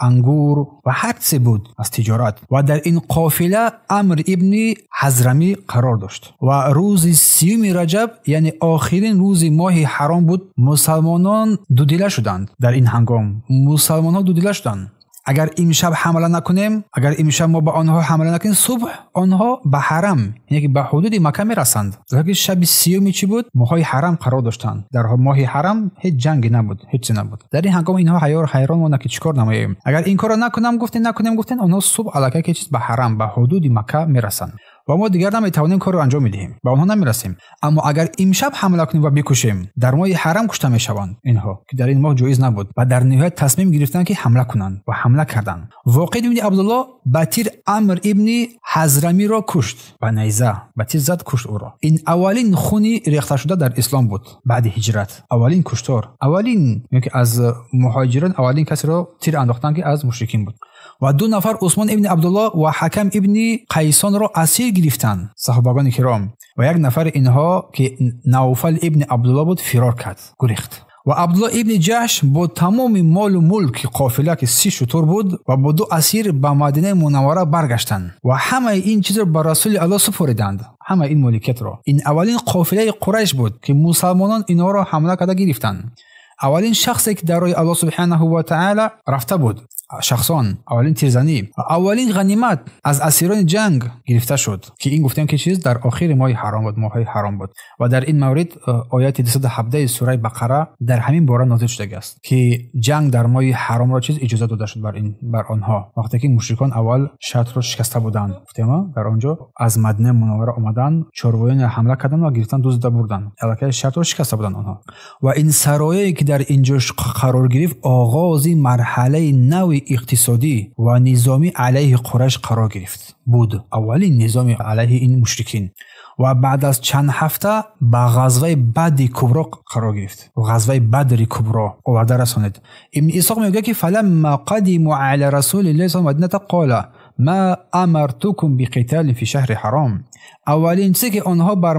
A: انگور و هر چیزی بود از تجارت و در این قافله عمرو ابن حضرمی قرار داشت و روز 30 رجب یعنی آخرین روز ماه حرام بود. مسلمانان دودیله شدند. در این هنگام مسلمانان دودیله شدند. اگر امشب حمله نکنیم، اگر امشب ما به آنها حمله نکنیم، صبح آنها به حرم یعنی به حدود مکه میرسند. زیرا شب 30 چی بود؟ ماهای حرم قرار داشتند. در ماه حرم هیچ جنگی نبود، هیچ چیزی نبود. در این هنگام اینها حیران ماندند که چیکار نماییم. اگر این کارو نکنیم گفتن آنها صبح الکی که چیز به حرم به حدود مکه میرسند و ما دیگر نمیتوانیم کار رو انجام بدهیم، به آنها نمیرسیم. اما اگر امشب حمله کنیم و بکشیم، در ماه حرم کشته میشوند اینها که در این ماه جایز نبود و در نهایت تصمیم گرفتن که حمله کنند و حمله کردند. واقع ابن عبدالله با تیر عمرو ابن حضرمی را کشت، با نیزه با تیر زد کشت او را. این اولین خونی ریخته شده در اسلام بود بعد هجرت. اولین کشتار، اولین یعنی از مهاجران اولین کسی را تیر انداختن که از مشرکین بود. و 2 نفر عثمان ابن عبدالله و حکم ابن قیسان را اسیر گرفتند صحابگان کرام و یک نفر اینها که نوفل ابن عبدالله بود فرار کرد، گریخت. و عبدالله ابن جحش با تمام مال و ملک قافله که 30 شتر بود و با 2 اسیر به مدینه منوره برگشتند و همه این چیز را به رسول الله سپردند، همه این ملکیت را. این اولین قافله قریش بود که مسلمانان اینها را حمله کرده گرفتند. اولین شخصی که در راه الله سبحانه و تعالی رفته بود شخصان، اولین تیرزنی و اولین غنیمت از اسیران جنگ گرفته شد که این گفتم که چیز در آخر ماه حرام بود، ماه حرام بود. و در این مورد آیات 217 سوره بقره در همین باره نازل شده است که جنگ در ماه حرام را چیز اجازه داده شد بر آنها وقتی که مشرکان اول شرط را شکسته بودند. گفتم در آنجا از مدینه منوره آمدن، چاروایان حمله کردن و گرفتن دزد بردن، الکی شرط را شکسته بودند آنها. و این سرایه که در اینجا قرار گرفت آغاز مرحله نو اقتصادی و نظامی علیه قریش قرار گرفت بود، اولین نظام علیه این مشرکین. و بعد از چند هفته به غزوه بدر کبرا قرار گرفت. غزوه بدر کبرا آورده رساند. ابن اسحاق میگه که فلما قدموا علی رسول الله صلی الله علیه و آله قال ما امرتكم بقتال فی شهر حرام. اولین چیزی که آنها بر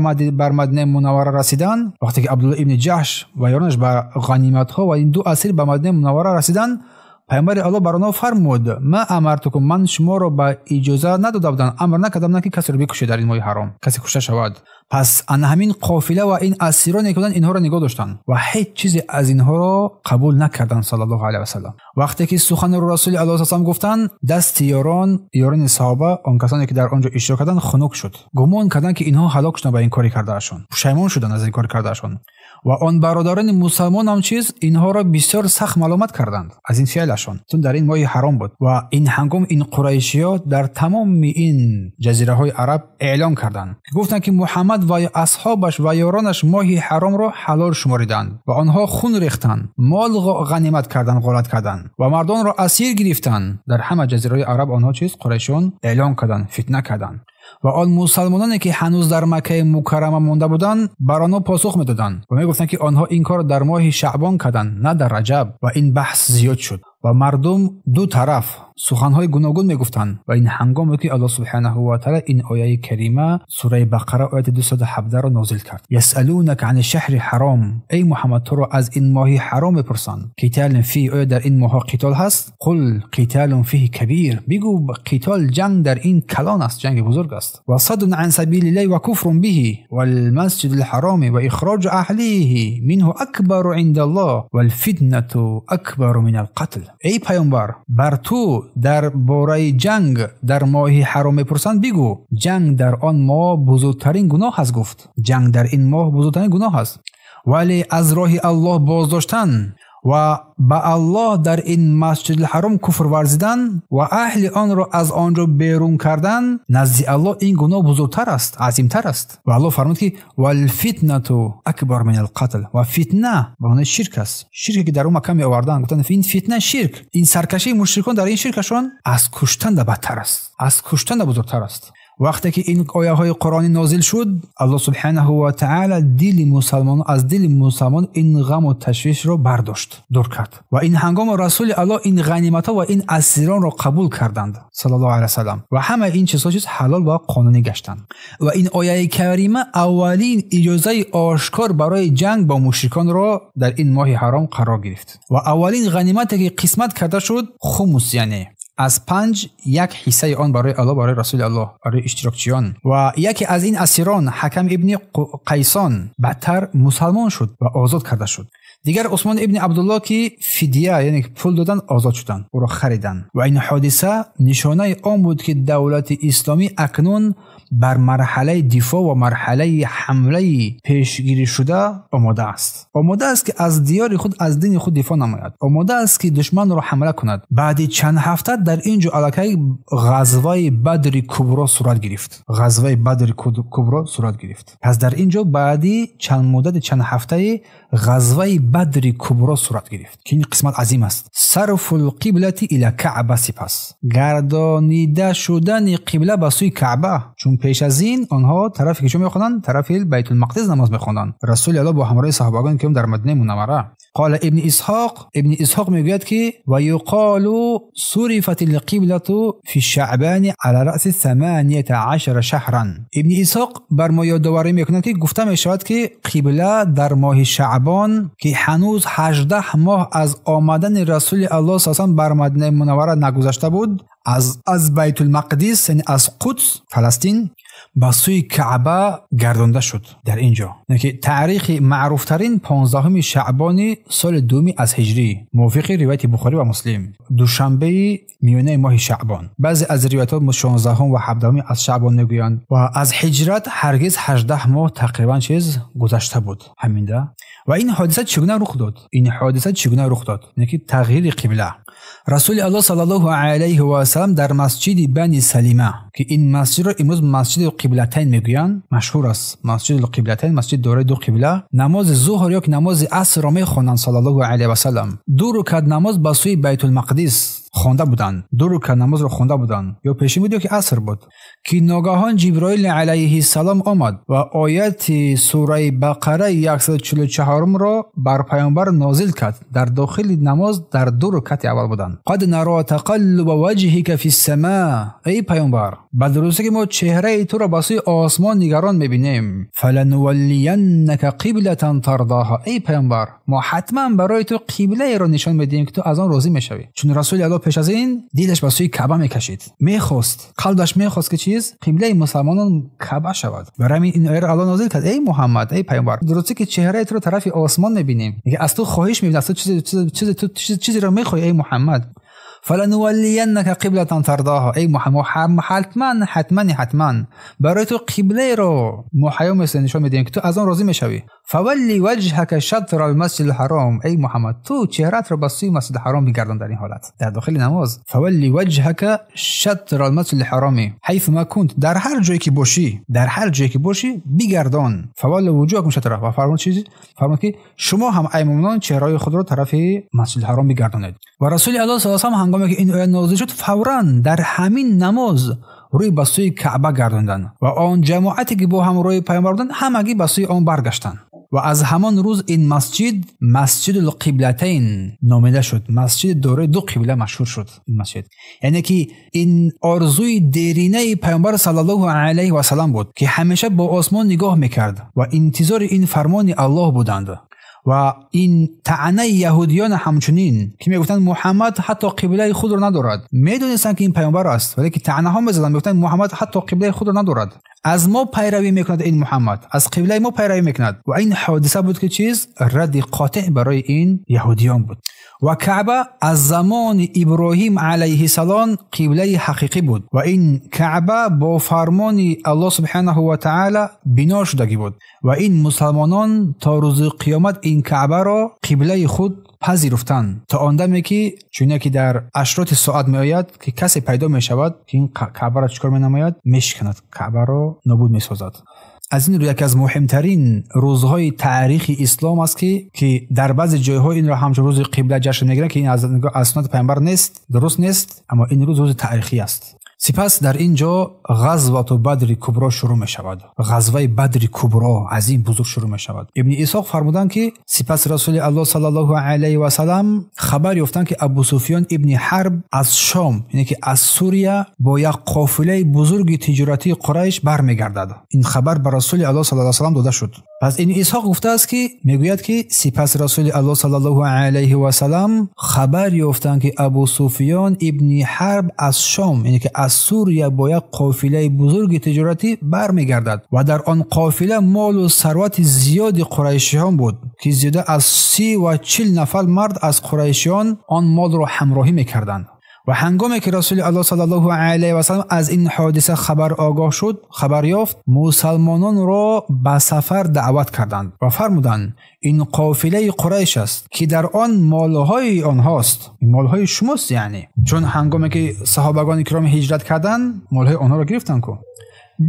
A: مدینه منوره رسیدن، وقتی که عبدالله ابن جحش و یارانش به غنیمت ها و این دو اسیر به مدینه منوره رسیدن، پیامبر الله بر آنها فرمود ما امرتكم، من شما را به اجازه نداده بودم، امر نکردم که کسی را بکشید در این ماه حرام، کسی کشته شود. پس ان همین قافله و این اسیرانی که بودند اینها را نگاه داشتند و هیچ چیزی از اینها را قبول نکردند صلی الله علیه و سلم. وقتی که سخن رسول الله صلی الله علیه و سلم گفتند، دست یاران صحابه، آن کسانی که در آنجا اشتراک کردند، خنک شد. گمان کردند که اینها هلاک شدند به این کاری کردهشان، پشیمان شدند از این کار کردهشان. و آن برادران مسلمان هم چیز اینها را بسیار سخت ملامت کردند از این فعلشان، چون در این ماه حرام بود. و این هنگام این قریشی‌ها در تمام این جزیره های عرب اعلام کردند، گفتند که محمد و اصحابش و یارانش ماه حرام را حلال شماریدند و آنها خون ریختند، مال غنیمت کردند، غارت کردند و مردان را اسیر گرفتند. در همه جزیره های عرب آنها چیز قریشیان اعلام کردند، فتنه کردند. و آن مسلمانانی که هنوز در مکه مکرمه مانده بودند بر آنها پاسخ میدادند و میگفتند که آنها این کار در ماه شعبان کردند، نه در رجب. و این بحث زیاد شد و مردم دو طرف سخنهای گوناگون میگفتند. و این هنگامی که الله سبحانه و تعالی این آیه کریمه سوره بقره آیه 217 را نازل کرد. یسالونک عن الشهر حرام، ای محمد تو را از این ماه حرام بپرسند. قتال فی، آیا در این ماه قتال هست؟ قل قتال فیه کبیر، بگو قتال، جنگ در این کلان است، جنگ بزرگ است. و صد عن سبیل الله و کفر به والمسجد الحرام و اخراج اهله منه اکبر عند الله والفتنه اکبر من القتل. ای پیامبر، بر تو در باره جنگ در ماه حرام میپرسند، بگو جنگ در آن ماه بزرگترین گناه است. گفت جنگ در این ماه بزرگترین گناه است، ولی از راه الله باز داشتن و به الله در این مسجد الحرام کفر ورزیدن و اهل آن را از آنجا بیرون کردن، نزد الله این گناه بزرگتر است، عظیمتر است. و الله فرمود که والفتنه اکبر من القتل، و فتنه به معنی شرک است. شرکی که در اون مکه می آوردن، گفتن این فتنه شرک، این سرکشی مشرکان در این شرکشون از کشتن بدتر است، از کشتن بزرگتر است. وقتی که این آیه های قرآنی نازل شد، الله سبحانه و تعالی از دل مسلمان این غم و تشویش را برداشت، دور کرد. و این هنگام رسول الله این غنیمت ها و این اسیران را قبول کردند صلی الله علیه و سلم و همه این چیزها حلال و قانونی گشتند. و این آیه کریمه اولین اجازه آشکار برای جنگ با مشرکان را در این ماه حرام قرار گرفت. و اولین غنیمتی که قسمت کرده شد خمس، یعنی از 5 یک حصه آن برای الله، برای رسول الله، برای اشتراکچیان. و یکی از این اسیران حکم ابن قیسان بدتر مسلمان شد و آزاد کرده شد. دیگر عثمان ابن عبدالله که فدیه یعنی پول دادن آزاد شدند، او را خریدند. و این حادثه نشانه آن بود که دولت اسلامی اکنون بر مرحله دفاع و مرحله حمله پیشگیری شده آماده است. آماده است که از دیار خود، از دین خود دفاع نماید. آماده است که دشمن را حمله کند. بعد چند هفته در اینجا الکی غزوه بدر کبرا صورت گرفت. غزوه بدر کبرا صورت گرفت. پس در اینجا بعدی چند هفته غزوه بدر کبرا صورت گرفت که این قسمت عظیم است. صرف القبلة الى کعبه، سپس گردانیده شدن قبله به سوی کعبه، چون پیش از این آنها طرفی که چون میخوندن طرف بیت المقدس نماز میخوندن. رسول الله با همراه صحابگان که در مدینه منوره. قال ابن اسحاق میگوید که و یقال صرفت القبلة فی شعبان على رأس 18 شهرا. ابن اسحاق بر ما یادآوری میکند که گفته میشود که قبله در ماه شعبان که هنوز 18 ماه از آمدن رسول الله صلی الله علیه و بر مدینه منوره نگذشته بود، از بیت المقدس یعنی از قدس فلسطین ба сӯи Каъба гардонда шуд. дар инҷо ки таърихи маъруфтарин 15 шаъбони соли 2 аз ҳиҷрӣ мувофиқи ривояти Бухорӣ ва Муслим, душанбеи миёнаи моҳи шаъбон. баъзе аз ривоятҳо 16 ва 17 аз шаъбон мегӯянд ва аз ҳиҷрат ҳаргиз 18 моҳ тақрибан чиз гузашта буд. ҳаминда ва ин ҳодиса чӣ гуна рух дод? ки тағйири қибла. расули аллоҳ саллаллоҳу алайҳи ва саллам дар масҷиди Бани Салима, ки ин масҷидро имрӯз масҷиди қиблатайн мегӯянд, машҳур аст. масҷиди қиблатайн, масҷид дораи ду қибла. намози зуҳр ёки намози асрро мехонанд саллаллоҳу алайҳи ва саллам. 2 рукат намоз ба сӯи Байтулмақдис хонда буданд. 2 рукат намозро хонда буданд. ё пешин буд ёки аср буд, ки ногаҳон Ҷиброил алайҳи салом омад ва ояти сураи Бақараи 144ро бар пайғамбар нозил кард. дар дохили намоз дар 2 рукати аввал буданд. қад наро тақаллуба ваҷҳика фиссама, эй пайғамбар, ба дурусти ки мо чеҳраи туро ба сӯи осмон нигарон мебинем. фалануваллияннака қиблатан тардаҳа, эй пайғамбар, мо ҳатман барои ту қиблаеро нишон медиҳем ки ту аз он розӣ мешавӣ. чун расули аллоҳ пеш аз ин дилаш ба сӯи Каъба мекашид, мехост, қалбаш мехост ки чиз қиблаи мусалмонон Каъба шавад. барои ҳамин ин ояро Аллоҳ нозил кард: эй Муҳаммад, эй пайғамбар, дурусти ки чеҳраи туро тарафи осмон мебинем, аз ту хоҳиш мебинем, аз ту чизеро мехоҳӣ, эй Муҳаммад. фалануваллияннака қиблатан тардаҳа, эй Муҳаммад, ҳатман барои ту қиблаеро муҳайё местоем, нишон медиҳем ки ту аз он розӣ мешавӣ. фавалли ваҷҳака шатрал масҷидил ҳаром, эй Муҳаммад, ту чеҳраатро ба сӯи масҷиди ҳаром бигардон. дар ин ҳолат дар дохили намоз фавалли ваҷҳака шатрал масҷидил ҳароми ҳайфума кунт, дар ҳар ҷое ки бошӣ бигардон. фаваллу вуҷӯҳакум шатра, ва фармуд ки шумо ҳам ай муъминон чеҳраҳои худро тарафи масҷидил ҳаром бигардонед. ва расули аллоҳ саллаллоҳу алайҳи ва саллам ҳангоме ки ин оя нозил шуд, фавран дар ҳамин намоз рӯй ба сӯи Каъба гардонданд ва он ҷамоате ки бо ҳамроҳи пайғамбар буданд ҳамагӣ ба сӯи он баргаштанд. ва аз ҳамон рӯз ин масҷид масҷидул қиблатайн номида шуд. масҷиди дорои 2 қибла машҳур шуд ин масҷид. яъне ки ин орзуи деринаи пайғамбар саллаллоҳу алайҳи ва саллам буд, ки ҳамеша бо осмон нигоҳ мекард ва интизори ин фармони Аллоҳ буданд. ва ин таънаи яҳудиён ҳамчунин, ки мегуфтанд Муҳаммад ҳатто қиблаи худро надорад. медонистанд ки ин пайғамбар аст, вале ки таънаҳо мезаданд, мегуфтанд Муҳаммад ҳатто қиблаи худро надорад. аз мо пайравӣ мекунад ин Муҳаммад, аз қиблаи мо пайравӣ мекунад. ва ин ҳодиса буд ки чиз радди қотеъ барои ин яҳудиён буд. ва Каъба аз замони Иброҳим алайҳи салом қиблаи ҳақиқӣ буд ва ин Каъба бо фармони Аллоҳ субҳанаҳу ва таъала бино шудагӣ буд ва ин мусалмонон то рӯзи қиёмат ин Каъбаро қиблаи худ пазируфтанд, то он даме ки чуне ки дар ашроти соат меояд ки касе пайдо мешавад ки ин Каъбаро чикор менамояд, мешиканад, Каъбаро нобуд месозад. аз ин рӯ яке аз муҳимтарин рӯзҳои таърихи ислом аст ки дар баъзе ҷойҳо инро ҳамчун рӯзи қибла ҷашн мегиранд, ки ин аз суннати пайғамбар нест, дуруст нест, аммо ин рӯз рӯзи таърихӣ аст. сипас дар ин ҷо ғазвату Бадри Кубро шурӯъ мешавад. ғазваи Бадри Кубро азим бузург шурӯъ мешавад. ибни Исоқ фармуданд ки сипас расули Аллоҳ саллаллоҳу алайҳи ва саллам хабар ёфтанд ки Абу Суфиён ибни Ҳарб аз Шом, яъне ки аз Сурия бо як қофилаи бузурги тиҷоратии Қурайш бармегардад. ин хабар ба расули Аллоҳ саллаллоҳу алайҳи ва саллам дода шуд. пас ибни Исоқ гуфтааст ки мегӯяд ки сипас расули Аллоҳ саллаллоҳу алайҳи ва саллам хабар ёфтанд ки Абу Суфиён ибни Ҳарб аз Шом, яъне ки аз Сурия бо як қофилаи бузурги тиҷоратӣ бармегардад ва дар он қофила молу сарвати зиёди қурайшиён буд, ки зиёда аз 30 ва 40 нафар мард аз қурайшиён он молро ҳамроҳӣ мекарданд. ва ҳангоме ки расули Аллоҳ саллаллоҳу алайҳи ва саллам аз ин ҳодиса хабар ёфт, мусалмононро ба сафар даъват карданд ва фармуданд: ин қофилаи Қурайш аст, ки дар он молҳои онҳост. ин молҳои шумост, яъне чун ҳангоме ки саҳобагони киром ҳиҷрат карданд, молҳои онҳоро гирифтанд ку.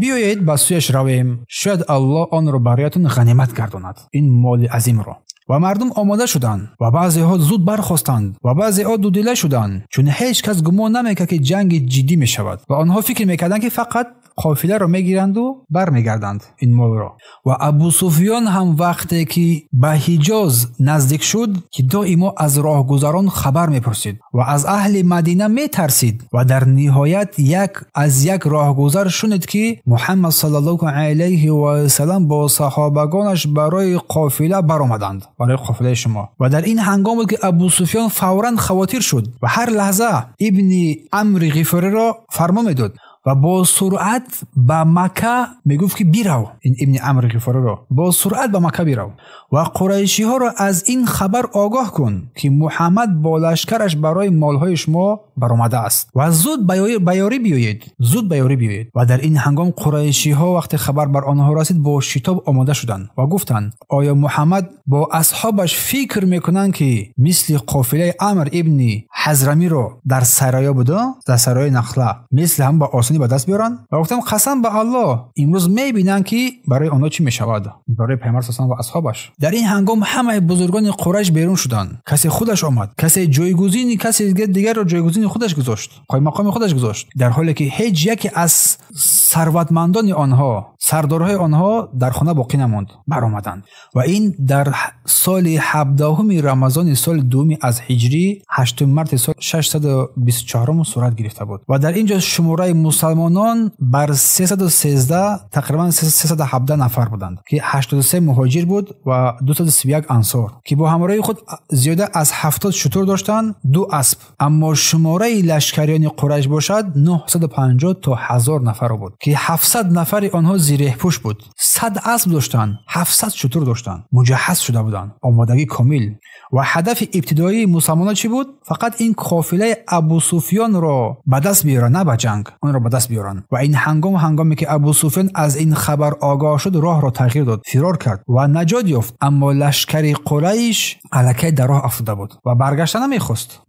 A: биёед ба сӯяш равем, шояд Аллоҳ онро бароятон ғанимат гардонад, ин моли азимро. ва мардум омода шуданд ва баъзеҳо зуд бархостанд ва баъзеҳо дудила шуданд, чун ҳеҷ кас гумон намекард ки ҷанги ҷиддӣ мешавад ва онҳо фикр мекарданд ки фақат қофиларо мегиранду бармегарданд ин молро. ва Абу Суфиён ҳам вақте ки ба Ҳиҷоз наздик шуд, ки доимо аз роҳгузарон хабар мепурсид ва аз аҳли Мадина метарсид ва дар ниҳоят як роҳгузар шунид ки Муҳаммад саллаллоҳу алайҳи ва саллам бо саҳобагонаш барои қофила баромаданд, барои қофилаи шумо. ва дар ин ҳангом буд ки Абу Суфиён фавран хавотир шуд ва ҳар лаҳза ибни Амри Ғифориро фармо медод: و با سرعت به مکه میگفت که بیرو. این ابن عمرو غفاری رو با سرعت به مکه بیرو و قریشی ها را از این خبر آگاه کن که محمد با لشکرش برای مالهای شما برآمده است و زود به یاری بیایید. و در این هنگام قریشی ها وقتی خبر بر آنها رسید با شتاب آماده شدند و گفتند آیا محمد با اصحابش فکر میکنند که مثل قافله عمرو ابن حضرمی رو در سرایا بوده، در سرای نخله مثل هم با آسانی به دست بیارن؟ و گفتم قسم به الله امروز میبینن که برای آنها چی میشود، برای پیامبر صلی الله علیه و اصحابش. در این هنگام همه بزرگان قریش بیرون شدند. کسی خودش آمد، کسی جایگزینی کسی دیگر رو جایگزین خودش گذاشت، قائم مقام خودش گذاشت، در حالی که هیچ یکی از ثروتمندان آنها، سردارهای آنها در خانه باقی نماند. برآمدند و این در سال 17 رمضان سال دوم از هجری 8 مارس سال 624 صورت گرفته بود و در اینجا شماره مسلمانان بر 313 تقریبا 317 نفر بودند که 83 مهاجر بود و 231 انصار که با همراه خود زیاده از 70 شتر داشتند، 2 اسب. اما شماره لشکریان قریش باشد 950 تا 1000 نفر بود که 700 نفر آنها زیره پوش بود، 100 اسب داشتند، 700 شتر داشتند، مجهز شده بودند، آمادگی کامل. و هدف ابتدایی مسلمانان چی بود؟ فقط این قافله ابو سفیان را به دست بیارن، نه به جنگ، اون را به دست بیارن. و این هنگامی که ابو سفیان از این خبر آگاه شد راه را تغییر داد، فرار کرد و نجات یافت. اما لشکر قریش الکی در راه افتاده بود و برگشتن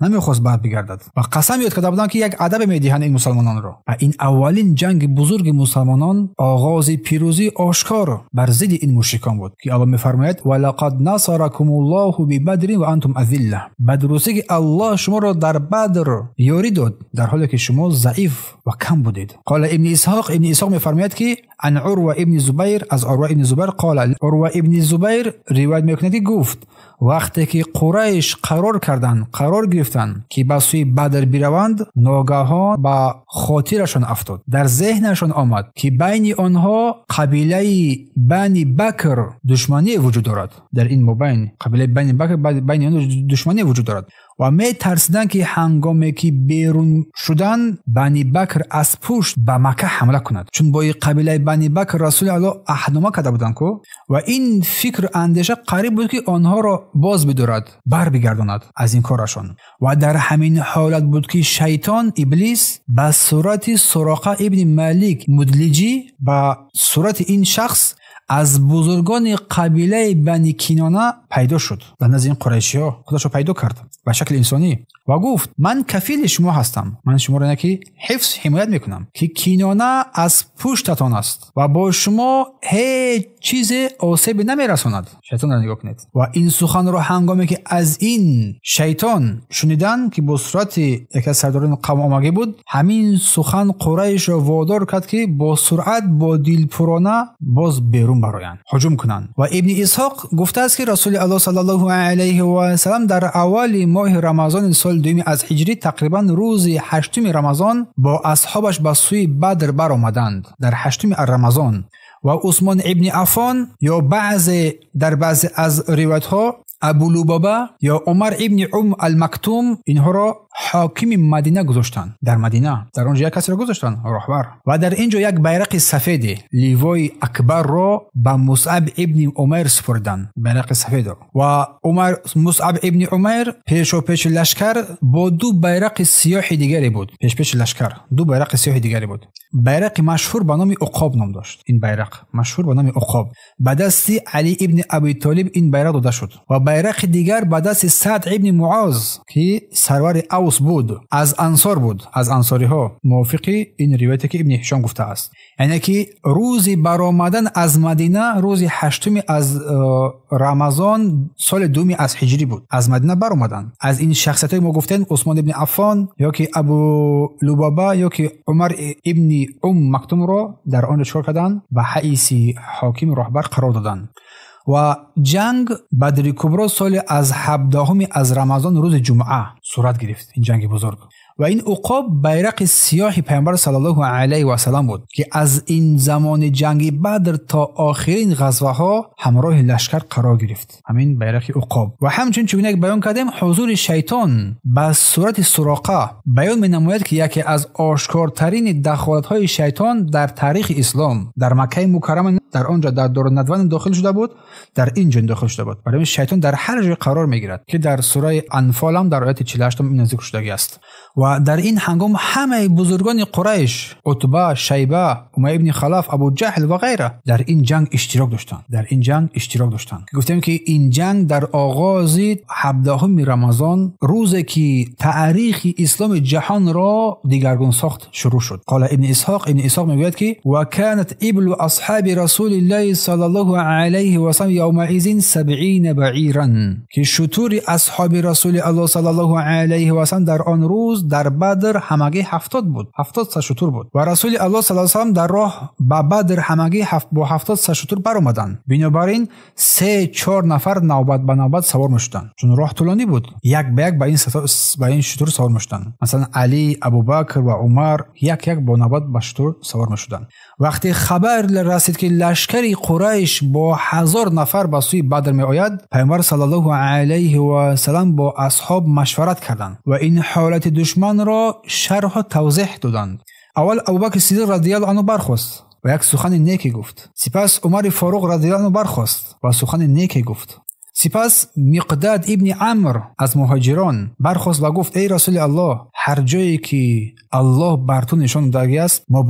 A: نمیخواست بعد بگردد و قسم یاد کرده بودند که یک ادب میدهند این مسلمانان را. و این اولین جنگ بزرگ مسلمانان، آغاز پیروزی آشکار بر ضد این مشرکان بود که الله میفرماید ولقد نصرکم الله ببدر و انتم اذله. بدروسی که الله شما را در بدر یاری داد در حالی که شما ضعیف و کم بودید. قال ابن اسحاق میفرماید که عن عروه ابن زبیر، از عروه ابن زبیر قال عروه ابن زبیر روایت میکنه که گفت وقتی که قریش قرار گرفتند که به سوی بدر بروند، ناگهان به خاطرشان افتاد، در ذهنشان آمد که بین آنها قبیله بنی بکر دشمنی وجود دارد. در این مبین قبیله بنی بکر بین آنها دشمنی وجود دارد و می ترسیدند که هنگامی که بیرون شدن بنی بکر از پشت به مکه حمله کند، چون با قبیله بنی بکر رسول الله عهدنامه کرده بودند و این فکر اندیشه قریب بود که آنها را باز بدارد، بر بگرداند از این کارشان. و در همین حالت بود که شیطان ابلیس به صورت سراقه ابن مالک مدلجی به صورت این شخص از بزرگان قبیله بنی کنانه پیدا شد. در نزد این قریشی ها خودش رو پیدا کرد به شکل انسانی و گفت من کفیل شما هستم، من شما را نکی حفظ حمایت میکنم که کنانه از پشتتان است و با شما هیچ چیز آسیب نمیرساند. شیطان را نگاه کنید. و این سخن را هنگامی که از این شیطان شنیدن که با صورت یک از سرداران قوم آمده بود، همین سخن قریش را وادار کرد که با سرعت با دلپرانه باز بیرون برآیند، هجوم کنند. و ابن اسحاق گفته است که رسول الله صلی الله علیه و سلم در اول ماه رمضان سال دوم از هجری تقریبا روز 8 رمضان با اصحابش به سوی بدر برآمدند در 8 رمضان. و عثمان ابن عفان یا در بعض از روایت ها ابو لبابه یا عمر ابن المکتوم اینها را حاکم مدینه گذاشتند. در مدینه در اونجا یک کسی را گذاشتند راهبر و در اینجا یک بیرق سفید لیوای اکبر را به مصعب ابن عمر سپردند. بیرق سفید و مصعب ابن عمر پیش لشکر با 2 بیرق سیاه دیگری بود. پیش لشکر 2 بیرق سیاه دیگری بود. بیرق مشهور به نام عقاب نام داشت. این بیرق مشهور به نام عقاب به دست علی ابن ابی طالب این بیرق داده شد و بیرق دیگر به دست سعد ابن معاذ که سرور اوس بود، از انصار بود، از انصاری ها، موافقی این روایتی که ابن هشام گفته است. یعنی که روز برآمدن از مدینه روز 8 از رمضان سال دوم از هجری بود. از مدینه برآمدن. از این شخصیت‌های ما گفتن عثمان ابن عفان یا که ابو لبابه یا که عمر ابن مکتوم را در آن چکار کردن به حیث حاکم راهبر قرار دادن. و جنگ بدر کبرا سال از 17 از رمضان روز جمعه صورت گرفت. این جنگ بزرگ و این عقاب بیرق سیاه پیامبر صلی الله علیه و سلم بود که از این زمان جنگ بدر تا آخرین غزوه ها همراه لشکر قرار گرفت. همین بیرق عقاب. و همچنین چگونه یک بیان کردیم حضور شیطان به صورت سراقه بیان می‌نماید که یکی از آشکارترین دخالت‌های شیطان در تاریخ اسلام در مکه مکرمه در آنجا در دارالندوان داخل شده بود، در اینجا داخل شده بود. برای شیطان در هر جای قرار میگیرد که در سوره انفال هم در آیه 48 این ذکر شده است. و در این هنگام همه بزرگان قریش، عتبه، شیبه، امیه ابن خلف، ابو جهل و غیره در این جنگ اشتراک داشتند. گفتیم که این جنگ در آغاز 17 رمضان روزی که تاریخ اسلام جهان را دیگرگون ساخت شروع شد. قال ابن اسحاق میگوید که و كانت ابل اصحاب رسول الله صلی الله علیه و سلم یومئذ 70 بعیرا که شتور اصحاب رسول الله صلی الله علیه و سلم در آن روز در بدر همگی 70 بود. 70 تا شتور بود و رسول الله صلی الله علیه و سلم در راه به بدر همگی با 70 تا شتور برآمدند. بنابراین 3-4 نفر نوبت به نوبت سوار میشدند، چون راه طولانی بود. یک به یک به این شتور سوار میشدند. مثلا علی، ابوبکر و عمر یک با نوبت به شتور سوار میشدند. وقتی خبر رسید که لشکر قریش با 1000 نفر به سوی بدر می آید، پیامبر صلی الله علیه و سلم با اصحاب مشورت کردند و این حالت دشمن را شرح و توضیح دادند. اول ابوبکر صدیق رضی الله عنه برخاست و یک سخن نیکی گفت. سپس عمر فاروق رضی الله عنه برخاست و سخن نیکی گفت. سپس مقداد ابن عمرو از مهاجران برخاست و گفت ای رسول الله، هر جایی که الله بر تو نشان داده است ما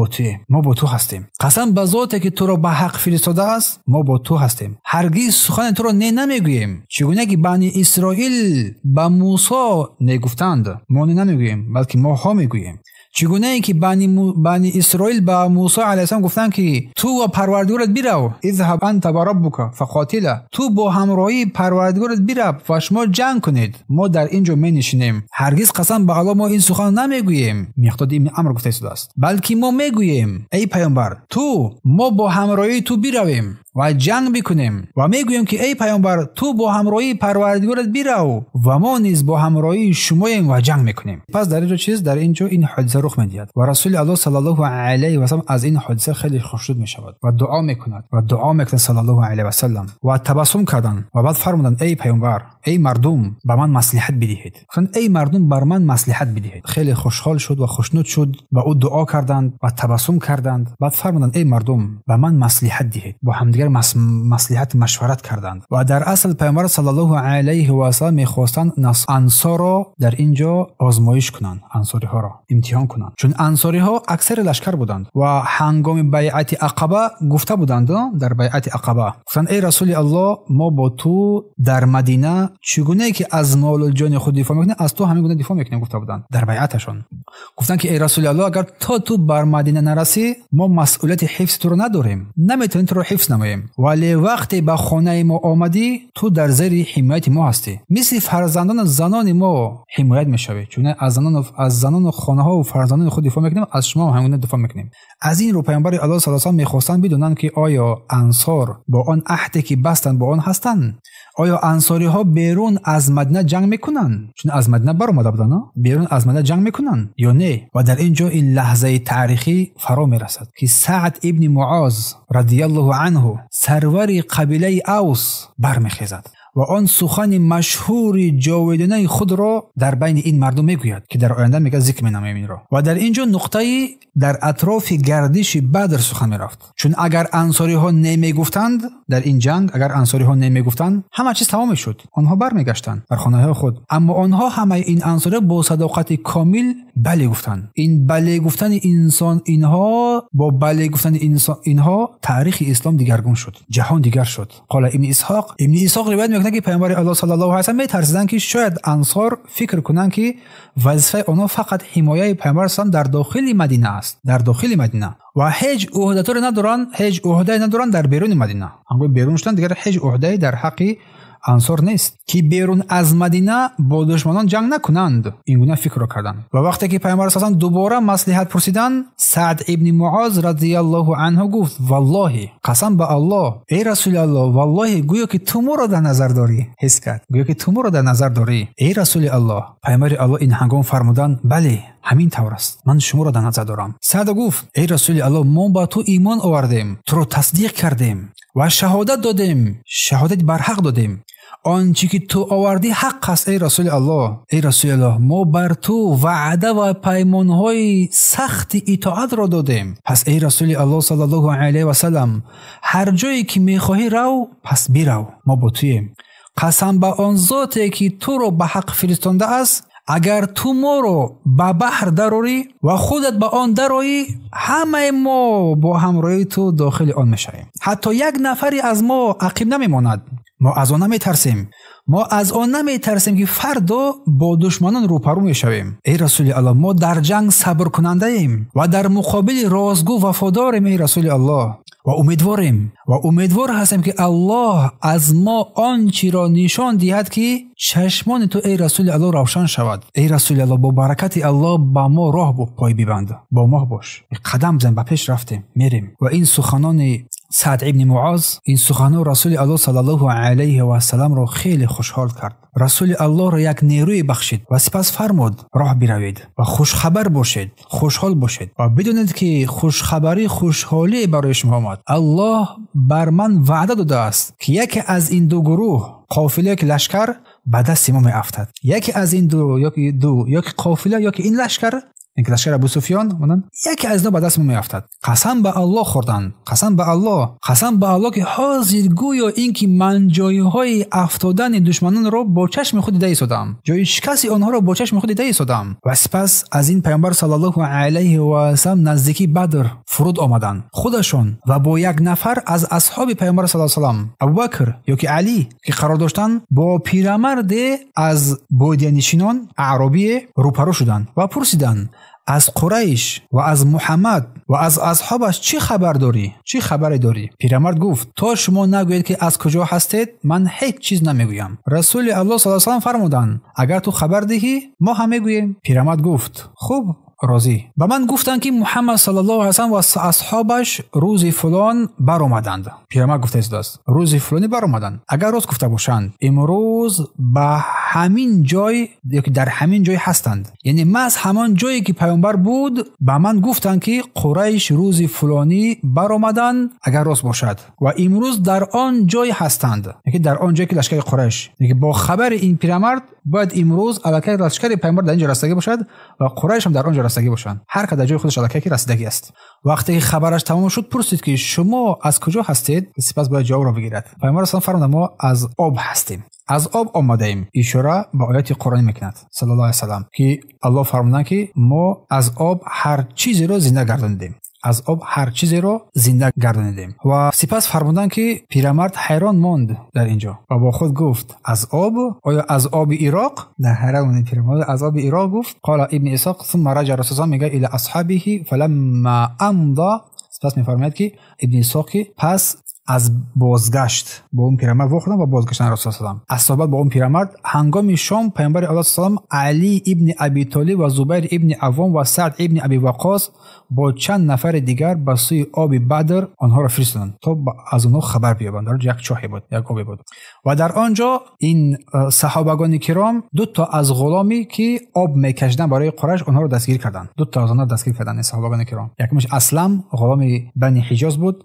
A: با تو هستیم. قسم به ذاتی که تو را به حق فرستاده است ما با تو هستیم. هرگز سخن تو را نمیگوییم. چگونه که بنی اسرائیل به موسی نگفتند ما نمیگوییم، بلکه ما ها میگوییم. چگونه ای که بنی اسرائیل به موسی علیه السلام گفتند که تو و پروردگارت برو، اذهب انت و ربک فقاتلا، تو با همراهی پروردگارت برو و شما جنگ کنید، ما در اینجا می نشینیم. هرگز قسم به الله ما این سخن نمیگوییم. مقداد ابن عمرو گفته است، بلکه ما میگوییم ای پیامبر ما با همراهی تو برویم و جنگ بکنیم و میگوییم که ای پیامبر تو با همراهی پروردگارت برو و ما نیز با همراهی شماییم و جنگ میکنیم. پس در اینجا این حادثه رخ میدهد و رسول الله صلی الله علیه و سلم از این حادثه خیلی خوشنود میشود و دعا میکند صلی الله علیه و سلم و تبسم کردند و بعد فرمودند ای پیامبر، ای مردم به من مصلحت بدهید. ای مردم بر من مصلحت بدهید. خیلی خوشحال شد و خوشنود شد و او دعا کردند و تبسم کردند. بعد فرمودند ای مردم به من مصلحت دهید. با همدیگر مصلحت مشورت کردند و در اصل پیامبر صلی الله علیه و سلم میخواستند انصار را در اینجا آزمایش کنند، انصاری ها را امتحان کنند، چون انصاری ها اکثر لشکر بودند و هنگام بیعت عقبه گفته بودند در بیعت عقبه گفتند ای رسول الله ما با تو در مدینه چگونه که از مال و جان خود دفاع میکنیم از تو همین گونه دفاع میکنیم گفته بودند در بیعتشون. گفتند که ای رسول الله اگر تو بر مدینه نرسی ما مسئولیت حفظ تو رو نداریم، نمیتونیم تو رو حفظ نماییم، ولی وقتی به خانه ما آمدی تو در زیر حمایت ما هستی، مثل فرزندان زنان ما حمایت میشوی، چون از زنان خانه ها و فرزندان خود دفاع میکنیم، از شما همین گونه دفاع میکنیم. از این رو پیامبر الله صلی الله علیه و سلم میخواستند بدونن که آیا انصار با آن عهدی که بستند با آن هستند؟ آیا انصاری ها بیرون از مدینه جنگ میکنن؟ چون از مدینه برآمده بودن، بیرون از مدینه جنگ میکنن یا نه؟ و در اینجا این لحظه تاریخی فرا میرسد که سعد ابن معاذ رضی الله عنه سرور قبیله اوس برمیخیزد و آن سخن مشهور جاودانه خود را در بین این مردم میگوید که در آینده میگه ذکر مینامیم این را. و در اینجا نقطه‌ای در اطراف گردش بدر سخن میرفت، چون اگر انصاری ها نمیگفتند در این جنگ، اگر انصاری ها نمیگفتند همه چیز تمام شد، آنها برمیگشتند بر خانه های خود. اما آنها همه این انصاری با صداقت کامل بله گفتند. این بله گفتن انسان اینها با بله گفتن انسان اینها تاریخ اسلام دیگرگون شد، جهان دیگر شد. قال ابن اسحاق روایت میکنه که پیامبر الله صلی الله علیه و سلم میترسیدند که شاید انصار فکر کنند که وظیفه آنها فقط حمایت پیامبر اسلام در داخل مدینه است، در داخل مدینه و هیچ عهده ندارن در بیرون مدینه. اما بیرون شدن دیگر هیچ عهده در حق ансор нест ки берун аз Мадина бо душманон ҷанг накунанд. ин гуна фикрро карданд. ва вақте ки пайғамбар саллаллоҳу алайҳи ва саллам дубора маслиҳат пурсиданд, Саъд ибн Муоз радияллоҳу анҳу гуфт: валлоҳи, қасам ба Аллоҳ, эй расули Аллоҳ, валлоҳи гӯё ки ту моро дар назар дорӣ. ҳис кард, гӯё ки ту моро дар назар дорӣ, эй расули Аллоҳ. пайғамбари Аллоҳ ин ҳангом фармуданд: бале, ҳамин тавр аст, ман шуморо дар назар дорам. Саъд гуфт: эй расули Аллоҳ, мо ба ту имон овардем, туро тасдиқ кардем ва шаҳодат додем, шаҳодат бар ҳақ додем. آنچه که تو آوردی حق است ای رسول الله. ای رسول الله، ما بر تو وعده و پیمانهای سخت اطاعت را دادیم. پس ای رسول الله صلی الله علیه و سلم، هر جایی که میخواهی رو، پس برو، ما با توییم. قسم به آن ذاتی که تو را به حق فرستانده است، اگر تو ما رو به بحر دراری و خودت به آن درایی، همه ما با همراهی تو داخل آن میشویم. حتی یک نفری از ما عقیم نمیماند. ما از آن نمیترسیم. ما از آن نمیترسیم که فردا با دشمنان روپرو میشویم. ای رسول الله، ما در جنگ صبر کننده ایم و در مقابل رازگو وفاداریم ای رسول الله. و امیدوار هستیم که الله از ما آنچه را نشان دهد که چشمان تو ای رسول الله روشن شود. ای رسول الله، با برکت الله با ما راه پای ببند، با ما باش. قدم زن به پیش رفتیم، میریم. و این سخنان سعد ابن معاذ، این سخنان رسول الله صلی الله علیه و سلم را خیلی خوشحال کرد. رسول الله را یک نیروی بخشید و سپس فرمود: راه بروید و خوشخبر باشید، خوشحال باشید و بدونید که خوشخبری خوشحالی برای شما آمد. الله بر من وعده داده است که یکی از این دو گروه، قافله یک لشکر، به دست ما میافتد. یکی از این یک قافله، یکی این لشکر، این لشکر ابو سفیان، یکی از اینا به دست ما میافتد. قسم به الله خوردند، قسم به الله که حاضر گویا این که من جایهای افتادن دشمنان را با چشم خود دیده ایستادم، جای شکست آنها را با چشم خود دیده ایستادم. و سپس از این پیامبر صلی الله علیه و سلم نزدیکی بدر فرود آمدند، خودشون و با یک نفر از اصحاب پیامبر صلی الله علیه و سلم، ابوبکر یا که علی، که قرار داشتند با پیرمرد از بادیه‌نشینان اعرابی روپرو شدند و پرسیدند: از قریش و از محمد و از اصحابش چی خبری داری؟ پیرمرد گفت: تا شما نگویید که از کجا هستید، من هیچ چیز نمیگویم. رسول الله صلی الله علیه و سلم فرمودند: اگر تو خبر دهی ما هم میگوییم. پیرمرد گفت: خوب، راضی. به من گفتند که محمد صلی الله علیه و سلم و اصحابش روز فلان برآمدند. پیرمرد گفته است: روز فلانی برآمدند. اگر راست گفته باشند، امروز به همین جای یا که در همین جای هستند، یعنی محض همان جایی که پیامبر بود، به من گفتند که قریش روز فلانی برآمدند اگر راست باشد و امروز در آن جای هستند، یعنی در آن جایی که لشکر قریش، یعنی با خبر این پیرمرد باید امروز الکی لشکر پیامبر در اینجا رسیدگی باشد و قریش هم در آنجا رسیدگی باشند. هر کدام جای خودش الکی رسیدگی است. وقتی خبرش تمام شد، پرسید که شما از کجا هستید؟ سپس باید جواب را بگیرد. پیامبر صلی الله علیه و سلم: ما از آب هستیم، از آب آمده ایم. اشاره به آیات قرآنی میکند صلی الله علیه و سلم که الله فرمودند که ما از آب هر چیزی را زنده گرداندیم، از آب هر چیزی را زنده گرداندیم. و سپس فرمودند که پیرمرد حیران ماند در اینجا و با خود گفت: از آب؟ آیا از آب عراق؟ در حیران پیرمرد از آب عراق گفت. قال ابن اسحاق: ثم رجع رسول الله میگه الی اصحابه فلما امضى. سپس میفرماید که ابن اسحاق پس از بازگشت با اون پیرمرد وخوردن و بازگشتن رسول الله صلی الله علیه و آله. از صحبت با اون پیرمرد هنگام شام، پیامبر الله صلی الله علیه و آله علی ابن ابی طالب و زبیر ابن عوام و سعد ابن ابی وقاص با چند نفر دیگر به سوی آب بدر آنها را فرستادند تا از اونها خبر بیابند. یک چاهی بود، یک آبی بود. و در آنجا این صحابگان کرام دو تا از غلامی که آب میکشیدن برای قریش آنها را دستگیر کردند. دو تا از آنها دستگیر کردند صحابگان کرام. یکیش اسلم غلام بنی حجاز بود،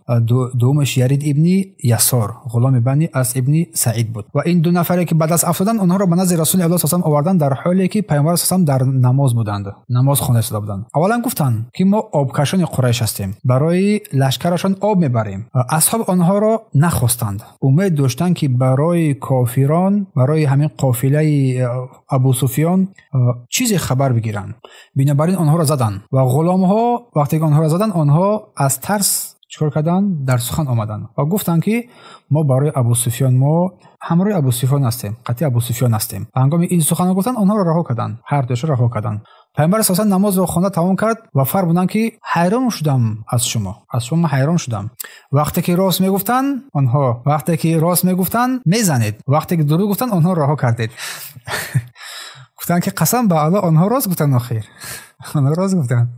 A: دومش یرید ابن یسار غلام بنی از ابن سعید بود. و این دو نفری که بعد از افتادن آنها را به نزد رسول الله صلی الله علیه و آله آوردند در حالی که پیامبر صلی الله علیه و در نماز بودند، نماز خوانده شده بودند. اولا گفتند که ما آبکشان قریش هستیم، برای لشکرشان آب میبریم. اصحاب آنها را نخواستند، امید داشتند که برای کافران، برای همین قافله ابو سفیان چیزی خبر بگیرند. بنابراین آنها را زدند و غلامها وقتی آنها را زدند، آنها از ترس چیکار کردن؟ در سخن آمدن و گفتن که ما برای ابو سفیان، ما همراه ابو سفیان هستیم، قطعی ابو سفیان هستیم. هنگام این سخن گفتن آنها را رها کردن، هر دوش رها کردن. پیامبر اساسا نماز را خوانده تمام کرد و فرمودن که حیران شدم از شما حیران شدم. وقتی که راست میگفتن آنها، وقتی که راست میگفتن میزنید، وقتی که دروغ گفتن آنها رها کردید. گفتن که قسم به الله آنها راست گفتن. آخر آنها راست گفتن.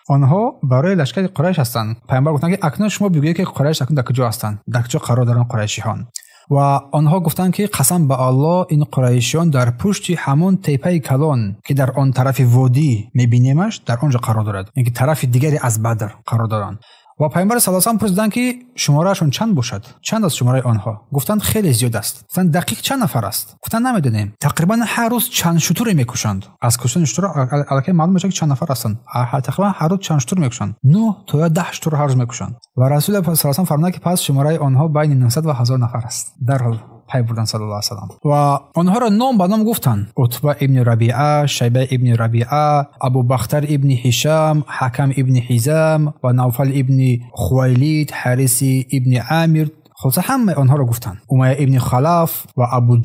A: آنها برای لشکر قریش هستند. پیامبر گفتن که اکنون شما بگویید که قریش اکنون در کجا هستند، در کجا قرار دارن قریشیان. و آنها گفتند که قسم به الله این قریشیان در پشت همون تپه کلان که در آن طرف وادی میبینیمش در آنجا قرار دارد، اینکه طرف دیگری از بدر قرار دارند. و پیامبر صلی الله علیه و آله پرسیدند که شمارهشون چند باشد؟ چند از شماره آنها؟ گفتند خیلی زیاد است. گفتند دقیق چند نفر است؟ گفتند نمیدونیم. تقریبا هر روز چند شتر میکشند. از کشتن شتر الکی معلوم میشه که چند نفر هستند. تقریبا هر روز چند شتر میکشند. 9 تا 10 شتر هر روز میکشند. و رسول الله صلی الله علیه و آله فرمود که پس شماره آنها بین 900 و 1000 نفر است. در حال پی بردن صلی الله علیه و سلم. و آنها را نام به نام گفتند: عتبه ابن ربیعه، شیبه ابن ربیعه، ابو بختر ابن هشام، حکم ابن حزام و نوفل ابن خویلد، حارث ابن عامر. خلاصه همه آنها را گفتند. امیه ابن خلف و ابو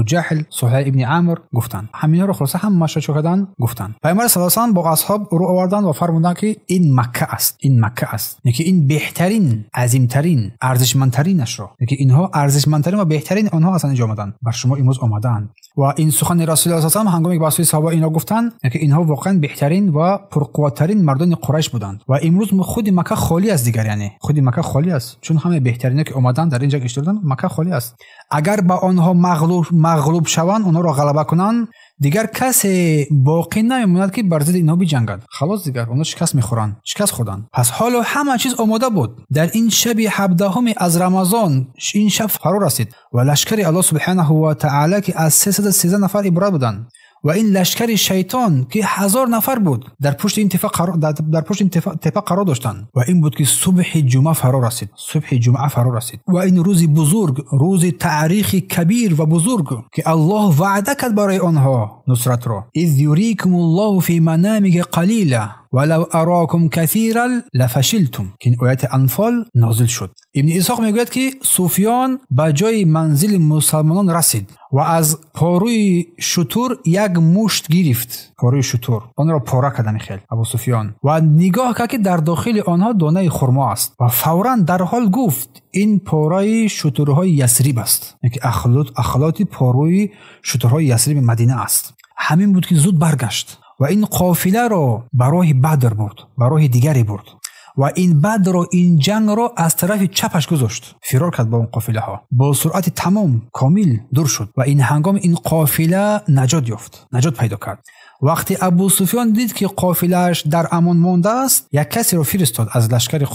A: جهل، سهیل ابن عمرو گفتند. همینها را خلاصه هم مشهور کردند گفتند. پیامبر صلی الله علیه و با اصحاب رو آوردند و فرمودند که این مکه است. یعنی این بهترین، عظیمترین، ارزشمندترینش را، یعنی اینها ارزشمندترین و بهترین آنها هستند اینجا آمدند، بر شما امروز آمدند. و این سخن رسول الله صلی الله علیه و هنگامی که با صحابه اینا گفتند که اینها واقعا بهترین و پرقوتترین مردان قریش بودند. و امروز خود مکه خالی است دیگر، یعنی خود مکه خالی است، چون همه بهترین که اومدن در اینجا گشتن، مکه خالی است. اگر با آنها مغلوب شوند، آنها را غلبه کنند، دیگر کسی باقی نمیموند که بر ضد اینها بجنگد. خلاص دیگر آنها شکست خوردند. پس حالا همه چیز آماده بود. در این شب 17 از رمضان این شب فرا رسید و لشکر الله سبحانه و تعالی که از 313 نفر عبارت بودند و این لشکر شیطان که 1000 نفر بود در پشت این تپه قرار داشتند. و این بود که صبح جمعه فرا رسید و این روز بزرگ، روز تاریخ کبیر و بزرگ که الله وعده کرد برای آنها نصرت را. اذ یریکم الله فی منامه قلیلا ولو اراکم کثیرا لفشلتم، که این آیت انفال نازل شد. ابن اسحاق میگوید که سفیان به جای منزل مسلمانان رسید و از پاروی شتر یک مشت گرفت. پاروی شتر آن را پاره کردن خیل ابو سفیان و نگاه کرد که در داخل آنها دانه خرما است و فوراً در حال گفت این پاروی شترهای یثرب است، یعنی اخلاط پاروی شترهای یثرب مدینه است. همین بود که زود برگشت و این قافله را برای بدر برد، برای دیگری برد و این بدر و این جنگ را از طرف چپش گذاشت، فرار کرد با اون قافله ها، با سرعت تمام کامل دور شد و این هنگام این قافله نجات پیدا کرد. وقتی ابو سفیان دید که قافله‌اش در امان مانده است، یک کسی را فرستاد از لشکر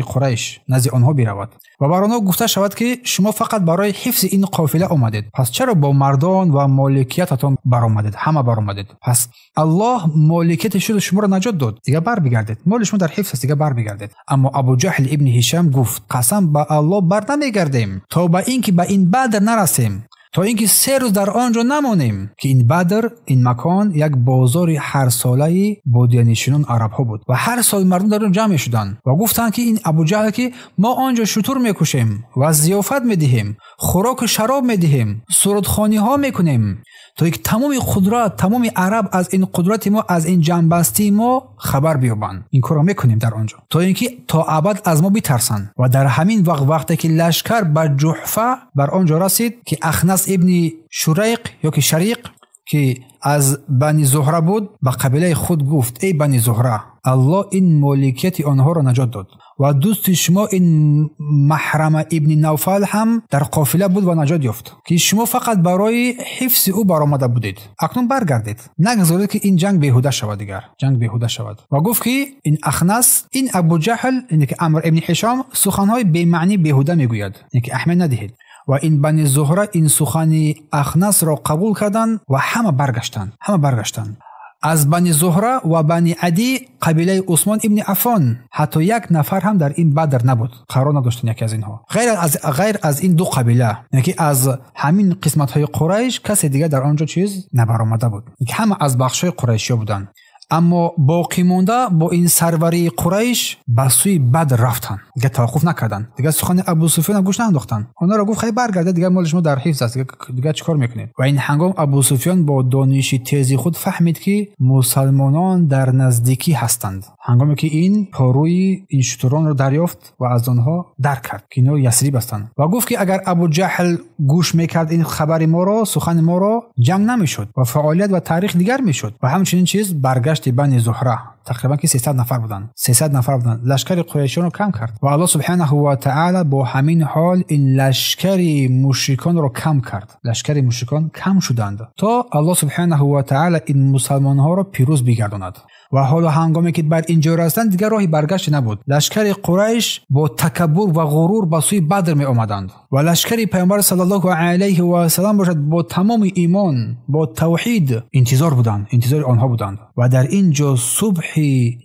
A: قریش نزد آنها برود و بر آنها گفته شود که شما فقط برای حفظ این قافله آمدید، پس چرا با مردان و مالکیتتان برآمدید؟ همه برآمدید. پس الله مالکیت شما را نجات داد، دیگه بر بگردید، مال شما در حفظ است، دیگه بر بگردید. اما ابو جهل ابن هشام گفت قسم به الله بر نمیگردیم تا به اینکه به این بدر نرسیم، تا اینکه 3 روز در آنجا نمانیم. که این بدر، این مکان یک بازار هر ساله بادیانشینان عرب ها بود و هر سال مردم در اون جمع شدند و گفتند که این ابو جهل که ما آنجا شتر میکشیم و ضیافت میدهیم، خوراک و شراب میدهیم، سرودخوانی ها میکنیم، تا یک تمام قدرت، تمام عرب از این قدرت ما، از این جنبستی ما خبر بیابند. این کارو میکنیم در آنجا تا اینکه تا ابد از ما بترسن. و در همین وقتی که لشکر به جحفه بر آنجا رسید که اخنس ابن شریق یا که شریق که از بنی زهره بود، به قبیله خود گفت ای بنی زهره، الله این مالکیت آنها را نجات داد و دوست شما این محرم ابن نوفل هم در قافله بود و نجات یافت که شما فقط برای حفظ او برآمده بودید. اکنون برگردید، نگذارید که این جنگ بیهوده شود، دیگر جنگ بیهوده شود. و گفت که این اخنس، این ابو جهل، این که عمرو ابن هشام سخنهای بی معنی بیهوده میگوید، این که اهمیت ندهید. و این بنی زهره این سخن اخنس را قبول کردند و همه برگشتند. از بنی زهره و بنی عدی قبیله عثمان ابن عفان حتی یک نفر هم در این بدر نبود، قرار نداشتن یکی از اینها، غیر از این 2 قبیله، یعنی از همین قسمت های قریش کسی دیگه در آنجا چیز نبرآمده بود، که همه از بخش های قریشی بودند. اما باقی مونده با این سروری قریش به سوی بدر رفتن، دیگه توقف نکردن، دیگه سخن ابو سفیان گوش ننداختن. اونا را گفت خیلی برگرده، دیگه مال شما در حفظ است، دیگه چیکار میکنید؟ و این هنگام ابو سفیان با دانش تیزی خود فهمید که مسلمانان در نزدیکی هستند. هنگامی که این پاروی این شتران رو دریافت و از آنها درک کرد که اینا یثریب هستند و گفت که اگر ابو جهل گوش میکرد این خبر ما رو، سخن ما رو، جنگ نمیشد و فعالیت و تاریخ دیگر میشد. و همچنین چیز برگشت بنی زهره، تقریبا که 300 نفر بودن، لشکر قریشیان رو کم کرد و الله سبحانه و تعالی با همین حال این لشکر مشرکان رو کم کرد. لشکر مشرکان کم شدند تا الله سبحانه و تعالی این مسلمان ها رو پیروز بگرداند. و حالا هنگامی که بر اینجا رسیدند دیگر راهی برگشت نبود. لشکر قریش با تکبر و غرور به سوی بدر می آمدند و لشکر پیامبر صلی الله علیه و سلم باشد با تمام ایمان، با توحید انتظار آنها بودند. و در اینجا صبح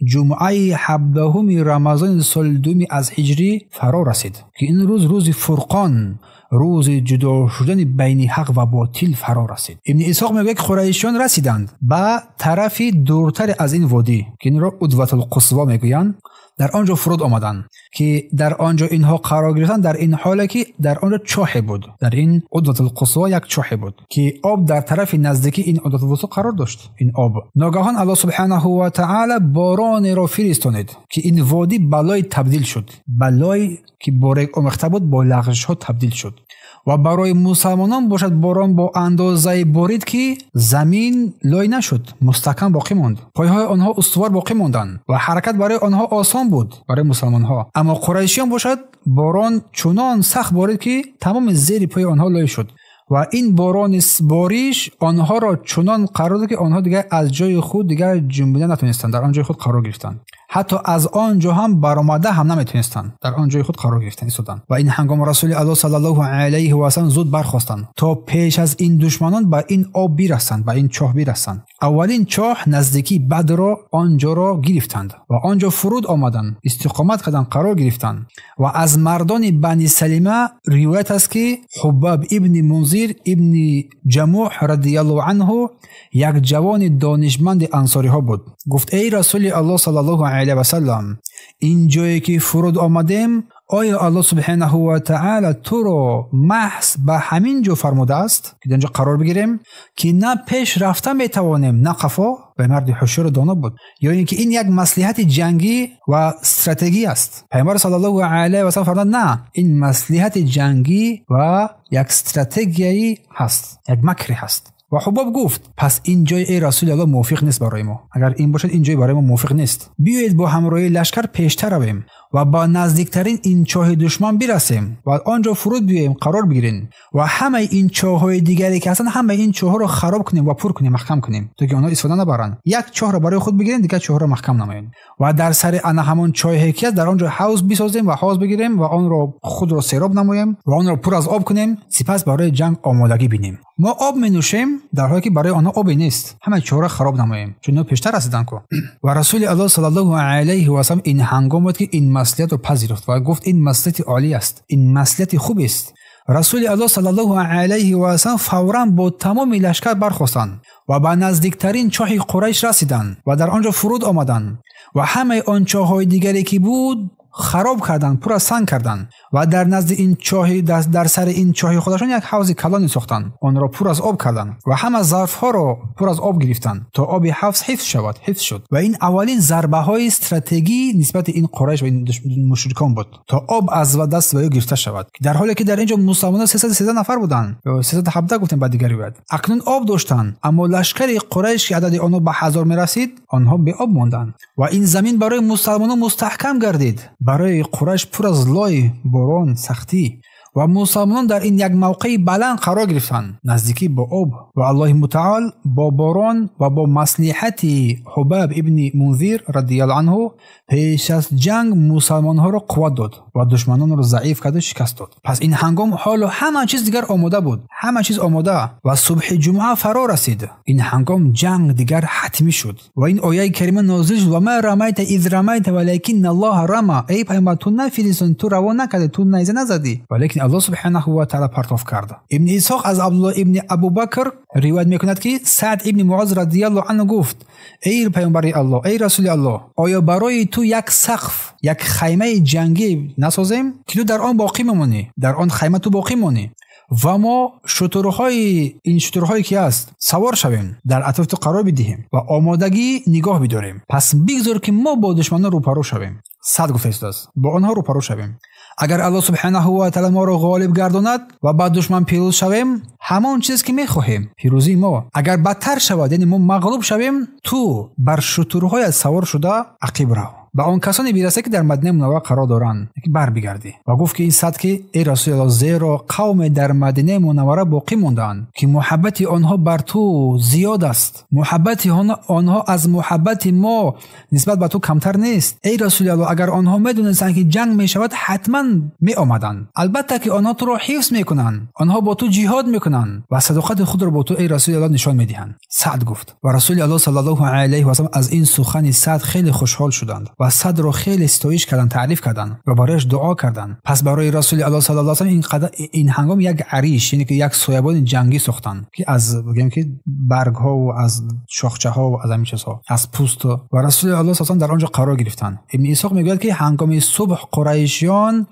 A: جمعه 17 رمضان سال 2 از هجری فرا رسید که این روز فرقان، روز جدا شدن بین حق و باطل فرا رسید. ابن اسحاق میگه که قریشیان رسیدند به طرفی دورتر از این وادی که این را عدوة القصوا میگویند. در آنجا فرود آمدند که در آنجا اینها قرار گرفتند. در این حالی که در آنجا چاه بود، در این عدوة القصوا یک چاه بود که آب در طرف نزدیکی این عدوة القصوا قرار داشت. این آب ناگهان الله سبحانه و تعالی باران را فرستاد که این وادی بلای تبدیل شد، بلای که بارک آمیخته بود با لغزش ها تبدیل شد و برای مسلمانان باشد باران با اندازه بارید که زمین لای نشد، مستحکم باقی ماند، پایهای آنها استوار باقی ماندند و حرکت برای آنها آسان بود برای مسلمان ها. اما قریشیان باشد باران چنان سخت بارید که تمام زیر پای آنها لای شد و این باران باریش آنها را چنان قرار داد که آنها دیگر از جای خود دیگر جنبیدن نتونستند، در آن جای خود قرار گرفتند. حتی از آنجا هم برآمده هم نمیتونستند، در آن جای خود قرار گرفتند ایستادند. و این هنگام رسول الله صلی الله علیه و سلم زود برخاستند تا پیش از این دشمنان به این آب برسند، به این چاه برسند. اولین چاه نزدیکی بدر را آنجا را گرفتند و آنجا فرود آمدند، استقامت کردند، قرار گرفتند. و از مردان بنی سلمه روایت است که حباب ابن منذر ابن جموح رضی الله عنه یک جوان دانشمند انصاری ها بود. گفت ای رسول الله صلی الله علیه و سلم، این جایی که فرود آمدیم آیا الله سبحانه و تعالی تو را محض به همین جو فرموده است که اینجا قرار بگیریم که نه پیش رفته میتوانیم نه قفا؟ و مرد هوشیار دانا بود، یا اینکه این یک مصلحت جنگی و استراتژی است؟ پیامبر صلی الله علیه و سلم فرمود نه، این مصلحت جنگی و یک استراتژی هست، یک مکری هست. و حباب گفت پس این جای ای رسول الله موافق نیست برای ما، اگر این باشد این جای برای ما موافق نیست، بیایید با همراهی لشکر پیشتر رویم و با نزدیکترین این چاه دشمن برسیم و آنجا فرود بیاییم، قرار بگیریم و همه این چاه‌های دیگری که هستند همه این چاه‌ها رو خراب کنیم و پر کنیم، محکم کنیم تا که آنها استفاده نبرند. یک چاه را برای خود بگیریم، دیگر چاه را محکم نماییم و در سر آن همون چاه که در آنجا حوض بسازیم و حوض بگیریم و آن را خود را سیراب نماییم و آن را پر از آب کنیم، سپس برای جنگ آمادگی بینیم. ما آب می نوشیم در حالی که برای آنها آبی نیست، همه چاه را خراب نماییم چون اینا پیشتر رسیدن کو. و رسول الله صلی الله علیه و سلم این هنگام بود که این مصلحت رو پذیرفت و گفت این مصلحت عالی است، این مصلحت خوب است. رسول الله صلی الله علیه و سلم فوراً با تمام لشکر برخاستند و به نزدیکترین چاه قریش رسیدند و در آنجا فرود آمدند و همه آن چاه‌های دیگری که بود خراب کردند، پر از سنگ کردند و در نزد این چاه در سر این چاه خودشان یک حوض کلانی ساختند، آن را پر از آب کردند و همه ظرف‌ها را پر از آب گرفتند تا آب حوض حفظ شد. و این اولین ضربه‌های استراتژی نسبت این قریش و این مشرکان بود تا آب از دست و گرفته شود. در حالی که در اینجا مسلمانان 313 نفر بودند یا 317 گفتیم بعد دیگری بود، اکنون آب داشتند، اما لشکر قریش که عدد آنها به 1000 میرسید آنها به آب ماندند و این زمین برای مسلمانان مستحکم گردید. برای قریش پر از لای، باران، سختی و مسلمانان در این یک موقع بلند قرار گرفتند نزدیکی با آب و الله متعال با باران و با مصلحت حباب ابن منذر رضی الله عنه پیش از جنگ مسلمان ها را قوت داد و دشمنان را ضعیف کرد و شکست داد. پس این هنگام حالا همه چیز دیگر آماده بود، همه چیز آماده و صبح جمعه فرا رسید. این هنگام جنگ دیگر حتمی شد و این آیه کریمه نازل شد و ما رمیت اذ رمیت ولکن الله رمی. ای پیامبر تو نفرستون، تو روا نکردی، تو نیزه نزدی، ولیکن الله سبحانه و تعالی پرتاب کرد. ابن اسحاق از عبدالله ابن ابوبکر روایت میکند که سعد ابن معاذ رضی الله عنه گفت ای پیامبر الله، ای رسول الله، آیا برای تو یک سقف، یک خیمه جنگی نسازیم که تو در آن باقی بمانی، در آن خیمه تو باقی مانی و ما این شترهایی که است سوار شویم، در اطراف تو قرار بدهیم و آمادگی نگاه بداریم. پس بگذار که ما با دشمنان روپرو شویم. صد گفته است با آنها روپرو شویم. اگر الله سبحانه و تعالی ما را غالب گرداند و بعد دشمن پیروز شویم، همان چیز که میخواهیم پیروزی ما. اگر بدتر شود، یعنی ما مغلوب شویم، تو بر شترهای سوار شده عقب رو به آن کسانی برسه که در مدینه منوره قرار دارند که بر بگردی. و گفت که این صد که ای رسول الله، زیرا قوم در مدینه منوره باقی موندند که محبت آنها بر تو زیاد است، محبت آنها از محبت ما نسبت به تو کمتر نیست. ای رسول الله، اگر آنها میدونستند که جنگ میشود حتما می آمدند. البته که آنها تو را حفظ میکنند، آنها با تو جهاد میکنند و صداقت خود را با تو ای رسول الله نشان میدهند. سعد گفت و رسول الله صلی الله علیه و سلم از این سخن سعد خیلی خوشحال شدند و صد رو خیلی ستایش کردن، تعریف کردن و برایش دعا کردن. پس برای رسول الله صلی الله علیه و سلم این هنگام یک عریش، یعنی که یک سایبان جنگی ساختن که از بگیم که برگ ها و از شاخچه ها و از همین چیزها، از پوست، و رسول الله صلی الله علیه و سلم در آنجا قرار گرفتن. ابن اسحاق میگه که هنگام صبح قریشیان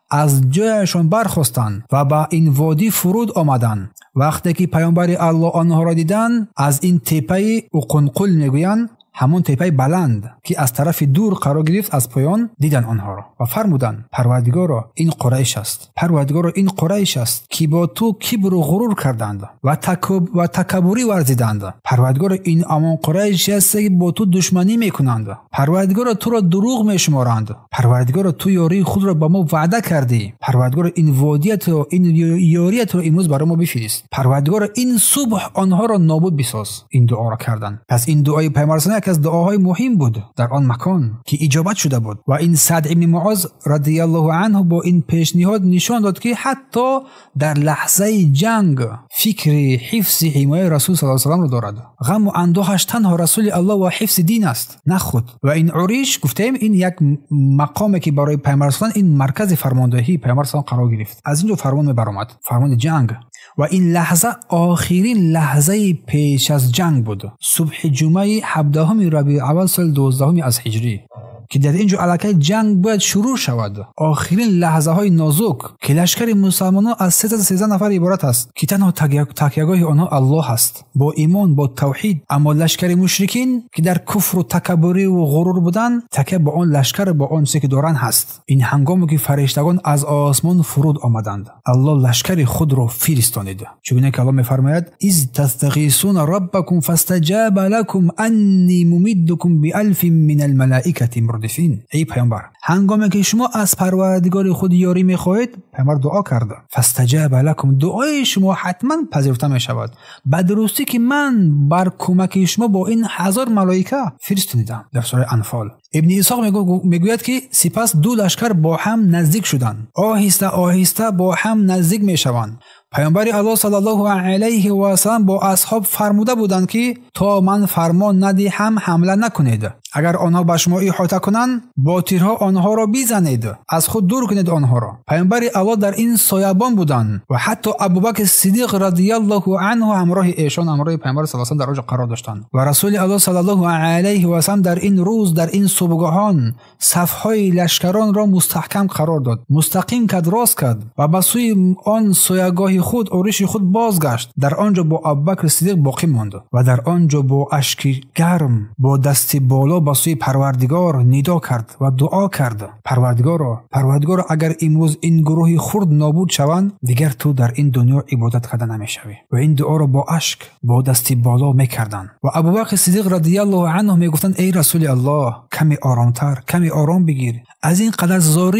A: از جایشان برخاستند و به این وادی فرود آمدند. وقتی که پیامبر الله آنها را دیدند، از این تپه قنقل میگویند، همون تپه بلند که از طرف دور قرار گرفت، از پایان دیدن آنها را و فرمودند پروردگارا این قریش است، پروردگارا این قریش است که با تو کبر و غرور کردند و تکبری ورزیدند. پروردگارا این همان قریش است که با تو دشمنی میکنند. پروردگارا تو را دروغ میشمارند. پروردگارا تو یاری خود را با ما وعده کردی. پروردگارا این وادیت و این یاریت را امروز برای ما بفرست. پروردگارا این صبح آنها را نابود بساز. این دعا را کردند. پس این دعای پیامبر از دعاهای مهم بود در آن مکان که اجابت شده بود. و این سعد ابن معاذ رضی الله عنه با این پیشنهاد نشان داد که حتی در لحظه جنگ فکر حفظ حمایه رسول صلی الله علیه و سلم را دارد. غم و اندوهش تنها رسول الله و حفظ دین است، نه خود. و این عریش گفتیم این یک مقامی که برای پیامبر صلی الله علیه و این مرکز فرماندهی پیامبر صلی الله علیه و قرار گرفت. از اینجا فرمان برآمد، فرمان جنگ. و این لحظه آخرین لحظه پیش از جنگ بود. صبح جمعه 17 ربیع اول سال 12 از هجری که در اینجا علاقه جنگ باید شروع شود. آخرین لحظه های نازک که لشکر مسلمانان از 13 نفر عبارت است که تنها تکیهگاه آنها الله است، با ایمان، با توحید. اما لشکر مشرکین که در کفر و تکبری و غرور بودند، تکیه با آن لشکر، با آن چیزی که دارن هست. این هنگامی که فرشتگان از آسمان فرود آمدند، الله لشکر خود را فرستانید. چون که الله میفرماید اذ تستغیثون ربکم فاستجاب لكم انی ممدکم بألف من الملائکه مردفین. ای پیامبر، هنگامی که شما از پروردگار خود یاری میخواهید، پیامبر دعا کرده فاستجاب لكم، دعای شما حتما پذیرفته میشود، به درستی که من بر کمک شما با این 1000 ملائکه فرستادم. در سوره انفال ابن اسحاق میگوید که سپس دو لشکر با هم نزدیک شدند، آهسته آهسته با هم نزدیک میشوند. پیامبر الله صلی الله علیه و سلم با اصحاب فرموده بودند که تا من فرمان ندهم حمله نکنید. اگر آنها به شما احاطه کنند، با تیرها آنها را بزنید، از خود دور کنید آنها را. پیامبر الله در این سایبان بودند و حتی ابوبکر صدیق رضی الله عنه همراه ایشان، همراه پیامبر صلی الله علیه و سلم در آنجا قرار داشتند. و رسول الله صلی الله علیه و سلم در این روز، در این صبحگاهان، صفهای لشکران را مستحکم قرار داد، مستقیم کرد، راست کرد و به سوی آن سایه‌گاه خود، عریش خود بازگشت. در آنجا با ابوبکر صدیق باقی ماند و در آنجا با اشک گرم، با دست بالا به سوی پروردگار ندا کرد و دعا کرد. پروردگار اگر امروز این گروه خرد نابود شوند، دیگر تو در این دنیا عبادت کرده نمیشوی. و این دعا را با اشک، با دست بالا میکردند. و ابوبکر صدیق رضی الله عنه میگفتند ای رسول الله، کمی آرامتر، کمی آرام بگیر. از این قدر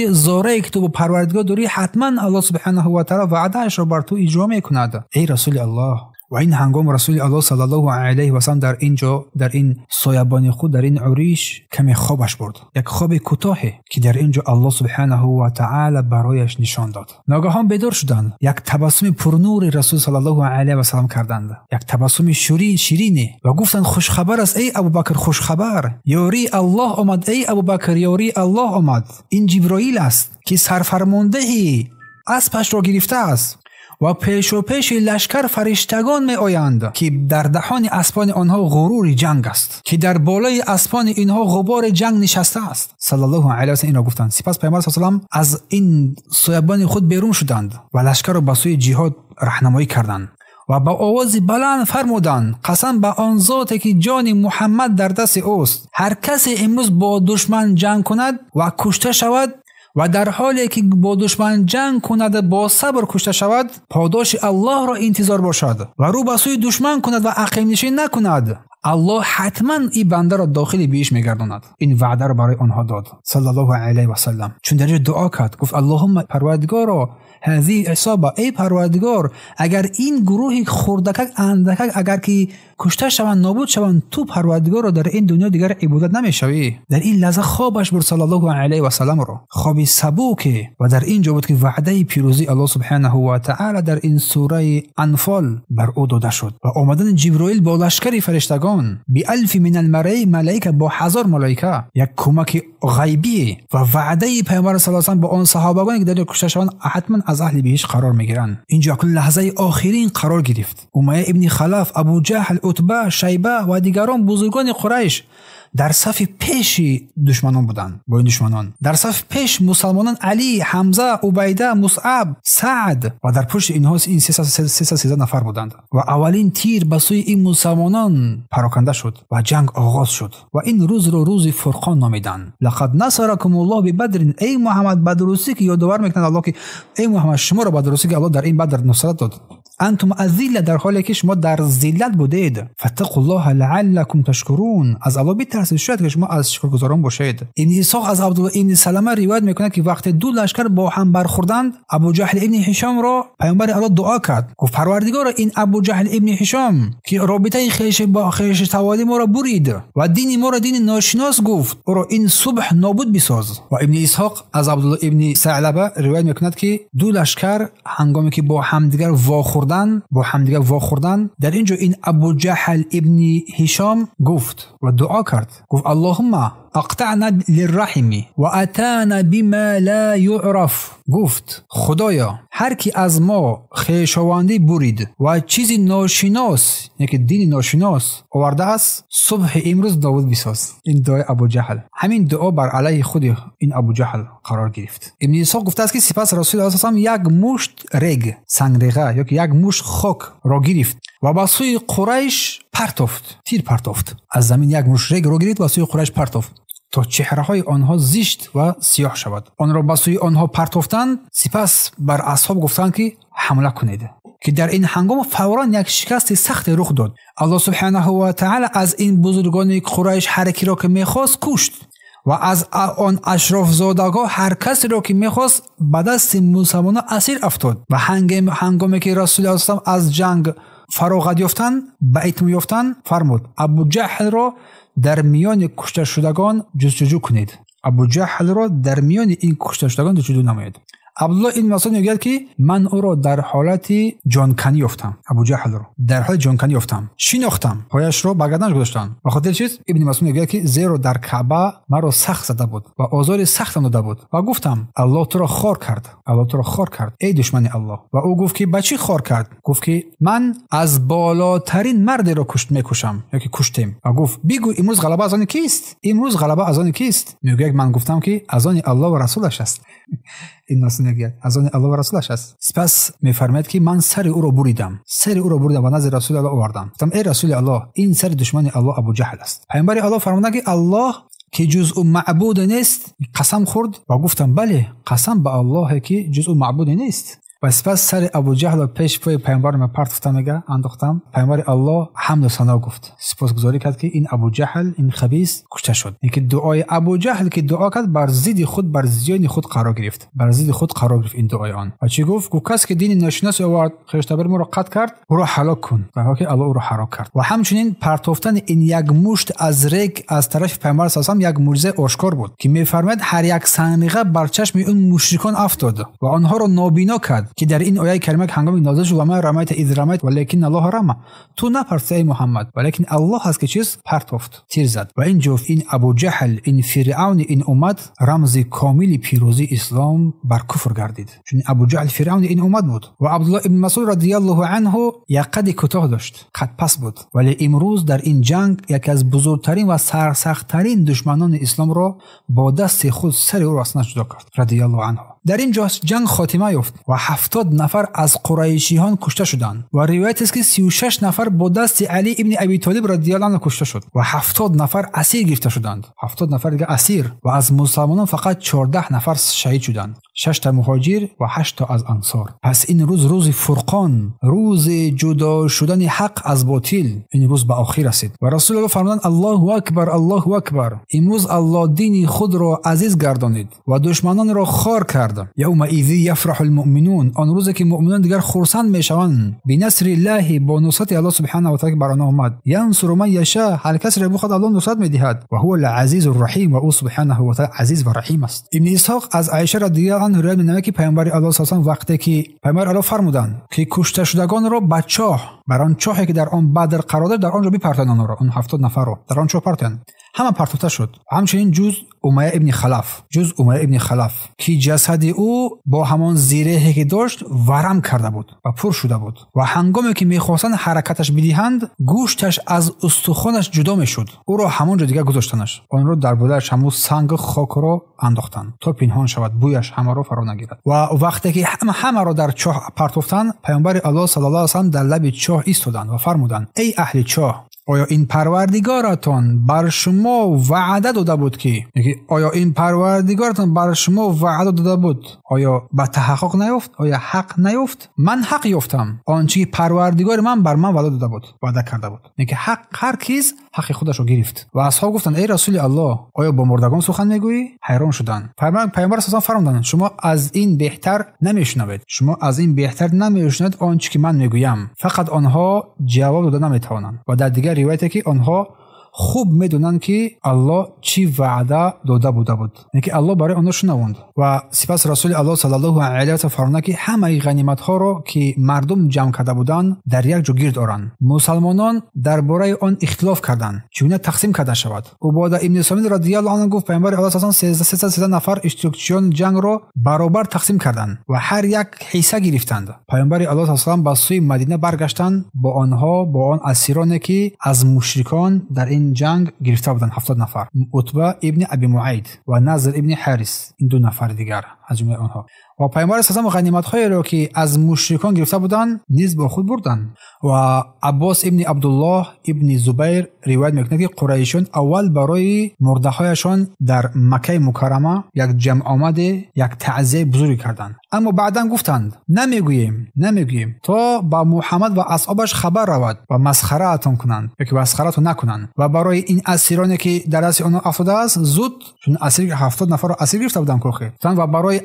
A: زاره که تو با پروردگار داری، حتما الله سبحانه و تعالی وعدهش را بر تو اجرا میکند. ای رسول الله. و این هنگام رسول الله صلی الله علیه و سلم در اینجا، در این سایبان خود، در این عریش، کمی خوابش برد. یک خواب کوتاه که در اینجا الله سبحانه و تعالی برایش نشان داد. ناگهان بیدار شدند. یک تبسم پرنور رسول صلی الله علیه و سلم کردند، یک تبسم شیرینی، و گفتند خوش خبر است ای ابوبکر، خوش خبر، یاری الله آمد. ای ابوبکر، یاری الله آمد. این جبرائیل است که سرفرمانده اسبش را گرفته است و پیش و پیش لشکر فرشتگان می آیند که در دهان اسبان آنها غرور جنگ است، که در بالای اسبان اینها غبار جنگ نشسته است. صلی الله علیه و سلم این را گفتند. سپس پیامبر صلی الله علیه و سلم از این صیبان خود بیرون شدند و لشکر را به سوی جهاد راهنمایی کردند و با آواز بلند فرمودند: قسم به آن ذاتی که جان محمد در دست اوست، هر کسی امروز با دشمن جنگ کند و کشته شود و در حالی که با دشمن جنگ کند با صبر کشته شود، پاداش الله را انتظار باشد و رو به سوی دشمن کند و عقب نشینی نکند، الله حتما این بنده را داخل بهش میگرداند. این وعده را برای آنها داد صلی الله علیه و سلم. چون در دعا کرد، گفت اللهم پروردگارا هذه عصابه، ای پروردگار اگر این گروه خردکک اندکک اگر که کشته شوند نابود شوند، تو پروردگار را در این دنیا دیگر عبادت نمیشوی. در این لحظه خوابش بر صلی الله علیه و سلم را خوابی سبوکه و در اینجا بود که وعده پیروزی الله سبحانه و تعالی در این سوره انفال بر او داده شد و آمدن جبرائیل با لشکر فرشتگان بألف من الملائکه، با 1000 ملائکه، یک کمک غیبی و وعده پیامبر صلی الله علیه و سلم با آن صحابگانی که در کشته شوند حتما از اهل بهشت قرار میگیرند. اینجا که لحظه آخرین قرار گرفت. امیه ابن خلف، ابو جهل، عتبه، شیبه و دیگران بزرگان قریش در صف پیش دشمنان بودند. با این دشمنان در صف پیش مسلمانان علی، حمزه، عبیده، مصعب، سعد و در پشت اینها این 313 نفر بودند و اولین تیر به سوی این مسلمانان پراکنده شد و جنگ آغاز شد و این روز را روز فرقان نامیدند. لقد نصرکم الله ببدر، ای محمد بدروسی که یادآور میکنند الله که ای محمد شما را بدروسی که الله در این بدر نصرت داد. انتم اذله، در حالی که شما در ذلت بودید. فاتقوا الله لعلکم تشکرون، از الله بترسید شاید که شما از شکرگزاران باشید. ابن اسحاق از عبدالله ابن سلمه روایت میکنه که وقتی دو لشکر با هم برخوردند، ابو جهل ابن هشام را پیامبر الله دعا کرد، گفت پروردگار این ابو جهل ابن هشام که رابطه خویش با خویش توادی ما را برید و دین ما را دین ناشناس گفت، او را این صبح نابود بساز. و ابن اسحاق از عبدالله ابن ثعلبه روایت میکند که دو لشکر هنگامی که با همدیگر واخوردن در اینجا این ابو جهل ابن هشام گفت و دعا کرد، گفت اللهم اقطعنا للرحم و اتانا بما لا یعرف. گفت خدایا هر کی از ما خویشاوندی برید و چیزی ناشناس، یعنی دین ناشناس آورده است، صبح امروز نابود بساز. این دعای ابو جهل، همین دعا بر علیه خود این ابو جهل قرار گرفت. ابن اسحاق گفته است که سپس رسول الله صلی الله علیه و آله یک مشت رگ سنگریغه یا یک مشت خاک را گرفت و با سوی قریش تیر پرتافت. از زمین یک مشت رگ را گرفت و سوی قریش پرتافت تا چهره های آنها زشت و سیاه شود. آن را به سوی آنها پرتافتند. سپس بر اصحاب گفتند که حمله کنید، که در این هنگام فوراً یک شکست سخت رخ داد. الله سبحانه و تعالی از این بزرگان قریش هر کی را که می‌خواست کشت و از آن اشراف زادگاه هر کسی را که می‌خواست به دست مسلمانان اسیر افتاد. و هنگامی که رسول الله صلی الله علیه و آله از جنگ فراغت یافتند، به اتمام یافتند، فرمود ابو جهل را در میان کشته شدگان جستجو کنید. ابو جهل را در میان این کشته شدگان جستجو نمایید. عبدالله این مسئول میگوید که من او را در حالت جانکنی یافتم. ابو جهل را در حالت جانکنی یافتم، شناختم، پایش را به گردنش گذاشتم. به خاطر چیز ابن مسعود میگوید که زیرا در کعبه مرا سخت زده بود و آزار سختم داده بود و گفتم الله تو را خار کرد ای دشمن الله. و او گفت که بچی خار کرد؟ گفت که من از بالاترین مرد را میکشم یا که کشتیم. و گفت بگو امروز غلبه از آن کیست؟ میگوید من گفتم که از آن الله و رسولش است. این ناس نگید از آن الله و رسولش است. سپس میفرماید که من سر او را بریدم و نزد رسول الله آوردم. گفتم ای رسول الله این سر دشمن الله ابو جهل است. پیامبر الله فرمودند که الله که جز او معبود نیست قسم خورد و گفتم بله قسم به الله که جز او معبود نیست. و سپس سر ابو جهل پیش پای پیامبر ما پرتافتم انداختم. پیامبر الله حمد و ثنا گفت، سپاسگزاری کرد که این ابو جهل این خبیث کشته شد. اینکه دعای ابو جهل که دعا کرد بر ضد خود بر زیان خود قرار گرفت این دعای آن. و چی گفت؟ کسی که دین ناشناس آورد خیشتبر ما را قتل کرد او را هلاک کن. و حاکی الله او را هلاک کرد. و همچنین پرتافتن این یک مشت از رگ از طرف پیامبر صلی الله علیه و آله یک معجزه آشکار بود که میفرماید هر یک صندوق بر چشم اون مشرکان افتاد و آنها را نابینا کرد کرد که در این آیه کریمه هنگامی نازل شد و ما رمیت اذ رمیت ولکن الله رمى، تو نپرت ای محمد ولیکن الله هست که چیز پرتافت، تیر زد. و این جفت، این ابو جهل، این فرعون، این امت رمز کامل پیروزی اسلام بر کفر گردید. چون ابو جهل فرعون این امت بود و عبدالله ابن مسعود رضی الله عنه یک قد کوتاه داشت، قد پس بود، ولی امروز در این جنگ یکی از بزرگترین و سرسختترین دشمنان اسلام را با دست خود سر او را از جدا کرد رضی الله عنه. در این جنگ خاتمه یافت و 70 نفر از قریشیان کشته شدند و روایت است که 36 نفر با دست علی ابن ابی طالب رضی الله عنه کشته شد و 70 نفر اسیر گرفته شدند، 70 نفر دیگه اسیر، و از مسلمانان فقط 14 نفر شهید شدند، 6 تا مهاجر و 8 تا از انصار. پس این روز فرقان، روز جدا شدن حق از باطل، این روز به آخر رسید و رسول الله فرمودند الله اکبر الله اکبر. امروز الله دین خود را عزیز گردانید و دشمنان را خوار کرد. یومئذ یفرح المؤمنون، آن روزی که مؤمنان دیگر خرسند میشوند، بنصر الله، با نصرت الله سبحانه و تعالی بر آنها آمد. ینصر من یشاء، هر کسی را بخواد الله نصرت میدهد و هو العزیز الرحیم، و او سبحانه و تعالی عزیز و رحیم است. ابن اسحاق از عایشه رضی الله عنها روایت می‌نماید که پیامبر الله صلی الله علیه و آله وقتی که پیامبر الله فرمودند که کشته شدگان را به چاه، بر آن چاهی که در آن بدر قرار داشت، در آنجا بپرتند، آنها را، اون 70 نفر را در آن چاه پرتند، همه پرتوته شد. همچنین جز امیه ابن خلف که جسد او با همان زیرهی که داشت ورم کرده بود و پر شده بود و هنگامی که میخواستند حرکتش بدهند گوشتش از استخوانش جدا میشد، او را همانجا دیگه گذاشتنش، آن را در بدنش همون سنگ خاک را انداختند تا پنهان شود، بویش همه را فرا نگیرد. و وقتی که همه را در چاه پرتافتند، پیامبر الله صلی الله علیه و آله در لب چاه ایستادند و فرمودند ای اهل چاه، آیا این پروردگارتان بر شما وعده داده بود که آیا به تحقق نیافت؟ آیا حق نیافت؟ من حق یافتم، آنچه پروردگار من بر من وعده داده بود، وعده کرده بود. اینکه حق، هر کس حق خودش رو گرفت. و اصحاب گفتند ای رسول الله، آیا با مردگان سخن میگویی؟ حیران شدند. پیامبر اصلا فرمودند شما از این بهتر نمیشنوید، آنچه که من میگویم، فقط آنها جواب دادن نمیتوانند. و در دیگر روایت که آنها خوب میدونن که الله چی وعده داده بود، اینکه الله برای آنها شنوند. و سپس رسول الله صلی الله علیه و سلم فرمود که همه غنیمت ها را که مردم جمع کرده بودند در یک جا گرد آورند. مسلمانان درباره آن اختلاف کردند چگونه تقسیم کرده شود. عباده ابن صامت رضی الله عنه گفت پیامبر الله صلی الله علیه و 13 نفر اشتراکچیان جنگ را برابر تقسیم کردند و هر یک حصه گرفتند. پیامبر الله صلی الله علیه و سلم به سوی مدینه برگشتند با آن اسیرانی که از مشرکان در این جنگ گرفته بودند، 70 نفر، عتبه ابن ابی معید و نضر ابن حارث، این 2 نفر دیگر از جمله آنها. و پیامبر صلی الله علیه و آله غنیمت‌های را که از مشرکان گرفته بودند نیز با خود بردند. و عباس ابن عبدالله ابن زبیر روایت می‌کند که قریشیان اول برای مرده‌هایشان در مکه مکرمه یک جمع آمده یک تعزیه بزرگ کردند، اما بعداً گفتند نمیگوییم تا با محمد و اصحابش خبر رود و مسخره‌تون کنند یا که مسخره‌تون نکنند. و برای این اسیرانی که در دست آنها افتاده است زود، چون اسیر 70 نفر را اسیر گرفته بودند کوخه، و برای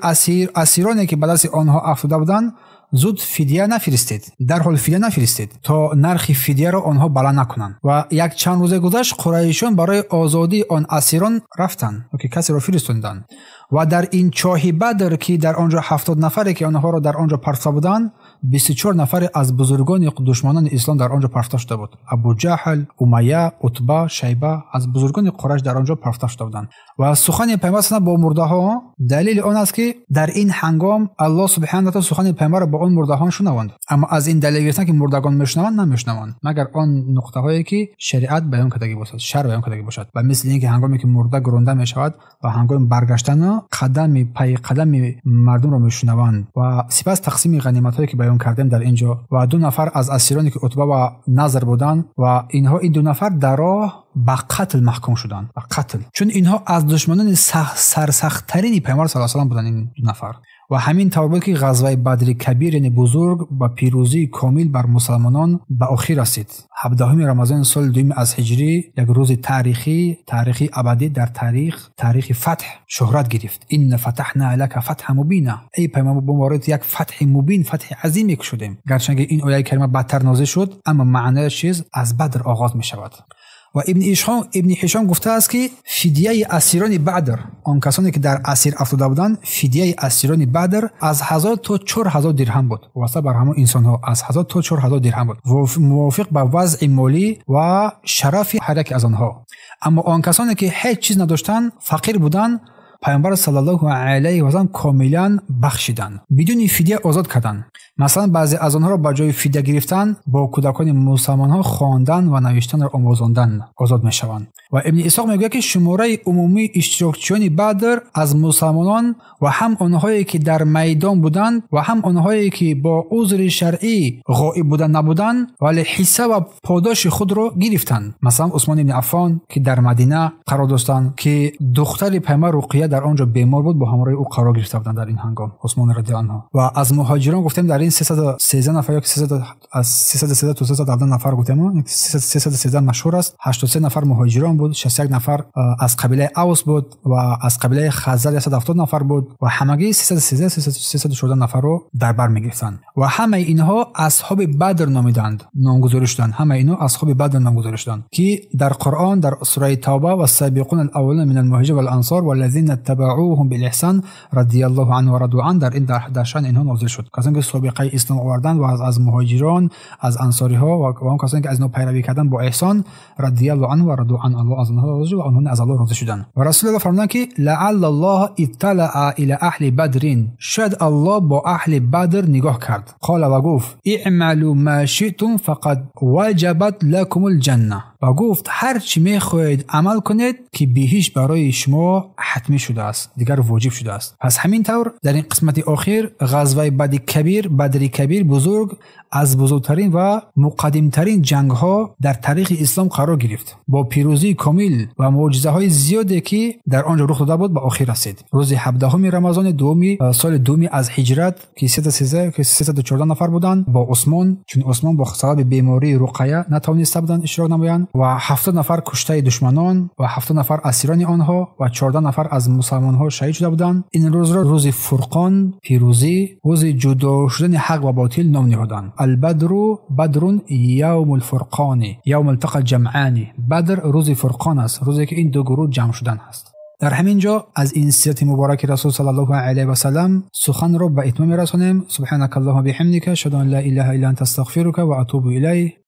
A: اسیرانی که به دست آنها افتاده بودند زود فدیه نفرستید، در حال فدیه نفرستید تا نرخ فدیه را آنها بلند نکنند. و یک چند روز گذشت قریشیان برای آزادی آن اسیران رفتند که کسی را فرستاندند. و در این چاه بدر که در آنجا 70 نفری که آنها را در آنجا پرتافته بودند، 24 نفر از بزرگان دشمنان اسلام در آنجا پرتافته شده بود. ابو جهل، امیه، عتبه، شیبه از بزرگان قریش در آنجا پرتافته شده بودند. و سخن پیامبر با مرده‌ها دلیل آن است که در این هنگام الله سبحانه و تعالی سخن پیامبر با آن مرده‌ها شنوند، اما از این دلیل گرفتن که مردگان نمیشنوند مگر آن نقطه هایی که شریعت بیان کرده باشد، شرع بیان کرده باشد. و مثل اینکه هنگامی که مرده گرونده می شود و هنگام برگشتن قدم پای قدم مردم را میشنوند. و سپس تقسیم غنیمت هایی که بیان کردیم در اینجا، و 2 نفر از اسیرانی که عتبه و نضر بودند و اینها، این 2 نفر در راه به قتل محکوم شدند، به قتل، چون اینها از دشمنان سرسخت‌ترین پیامبر صلی الله علیه و آله بودند این 2 نفر. و همین طور بود که غزوه بدر کبیر، یعنی بزرگ، با پیروزی کامل بر مسلمانان به آخر رسید. 17 رمضان سال 2 از هجری، یک روز تاریخی ابدی در تاریخ فتح شهرت گرفت. این فتحنا لك فتح مبینا، ای پیامبر بمارد یک فتح مبین، فتح عظیمی که شدیم. گرچه این آیه کریمه بدتر نازل شد، اما معنای چیز از بدر آغاز می شود. و ابن هشام گفته است که فدیه اسیران بدر، آن کسانی که در اسیر افتاده بودند، فدیه اسیران بدر از 1000 تا 4000 درهم بود. واسه بر همون انسان ها از 1000 تا 4000 درهم بود، موافق به وضع مالی و شرف هر یک از آنها. اما آن کسانی که هیچ چیز نداشتند، فقیر بودند، پیامبر صلی الله علیه و سلم کاملا بخشیدند، بدون فدیه آزاد کردند. مثلا بعضی از آنها را با جای فدیه گرفتن با کودکان مسلمان ها خواندن و نوشتن را آموزاندن، آزاد میشوند. و ابن اسحاق میگه که شماره عمومی اشتراکچیان بدر از مسلمانان و هم آنهایی که در میدان بودند و هم آنهایی که با عذر شرعی غایب بودند نبودند، ولی حصه و پاداش خود را گرفتند. مثلا عثمان بن عفان که در مدینه قرار داشتند، که دختر پیامبر رقیه در آنجا بیمار بود، با همراه او قرار گرفته بودند در این هنگام، عثمان رضی الله عنه. و از مهاجران گفتیم در این 313 نفر یا 313 تا 317 نفر گفتیم، 313 مشهور است، 83 نفر مهاجران بود، 61 نفر از قبیله اوس بود و از قبیله خزرج 170 نفر بود و همگی 313 314 نفر رو در بر می‌گرفتند. و همه اینها اصحاب بدر نامیدند، نامگذاری شدند. همه اینها اصحاب بدر نامگذاری شدند که در قرآن در سوره توبه و السابقون الاولون من المهاجرین والانصار والذین تبعوهم بالاحسان رضی الله عنهم و رضوا عنه، در این در شأن اینها نازل شد. کسانی که سابقه اسلام آوردند و از مهاجران، از انصاری ها و اون کسانی که از اینها پیروی کردند با احسان، رضی الله عنه و رضوا عنه، الله از آنها راضی و آنها از الله راضی شدند. و رسول الله فرمودند که لعل الله اطلع الی اهل بدر، شاید الله با اهل بدر نگاه کرد. قال و گفت اعملوا ما شئتم فقد وجبت لكم الجنه، و گفت هر چی میخواهید عمل کنید که بهش برای شما حتمی شده است، دیگر واجب شده است. پس همین طور در این قسمت اخیر غزوه بدر کبیر بزرگ از بزرگترین و مقدمترین جنگ ها در تاریخ اسلام قرار گرفت، با پیروزی کامل و معجزه های زیادی که در آنجا رخ داده بود به آخر رسید. روز 17 رمضان سال دومی از هجرت که 314 نفر بودند با عثمان، چون عثمان با سبب بیماری رقیه نتوانسته بودند اشتراک نمایند، و 70 نفر کشته دشمنان و 70 نفر اسیران آنها و 14 نفر از مسلمان ها شهید شده بودند. این روز را روز فرقان، پیروزی، روز جدا شدن حق و باطل نام نهادند. البدر بدر یوم الفرقان، یوم التقى الجمعان. بدر روز فرقان است، روزی که این دو گروه جمع شدن است. در همین جا از این سیرت مبارک رسول صلی الله علیه و سلم سخن را به اتمام میرسانیم. سبحانك اللهم بحمدك اشهد ان لا اله الا انت استغفرك و اتوب الیک.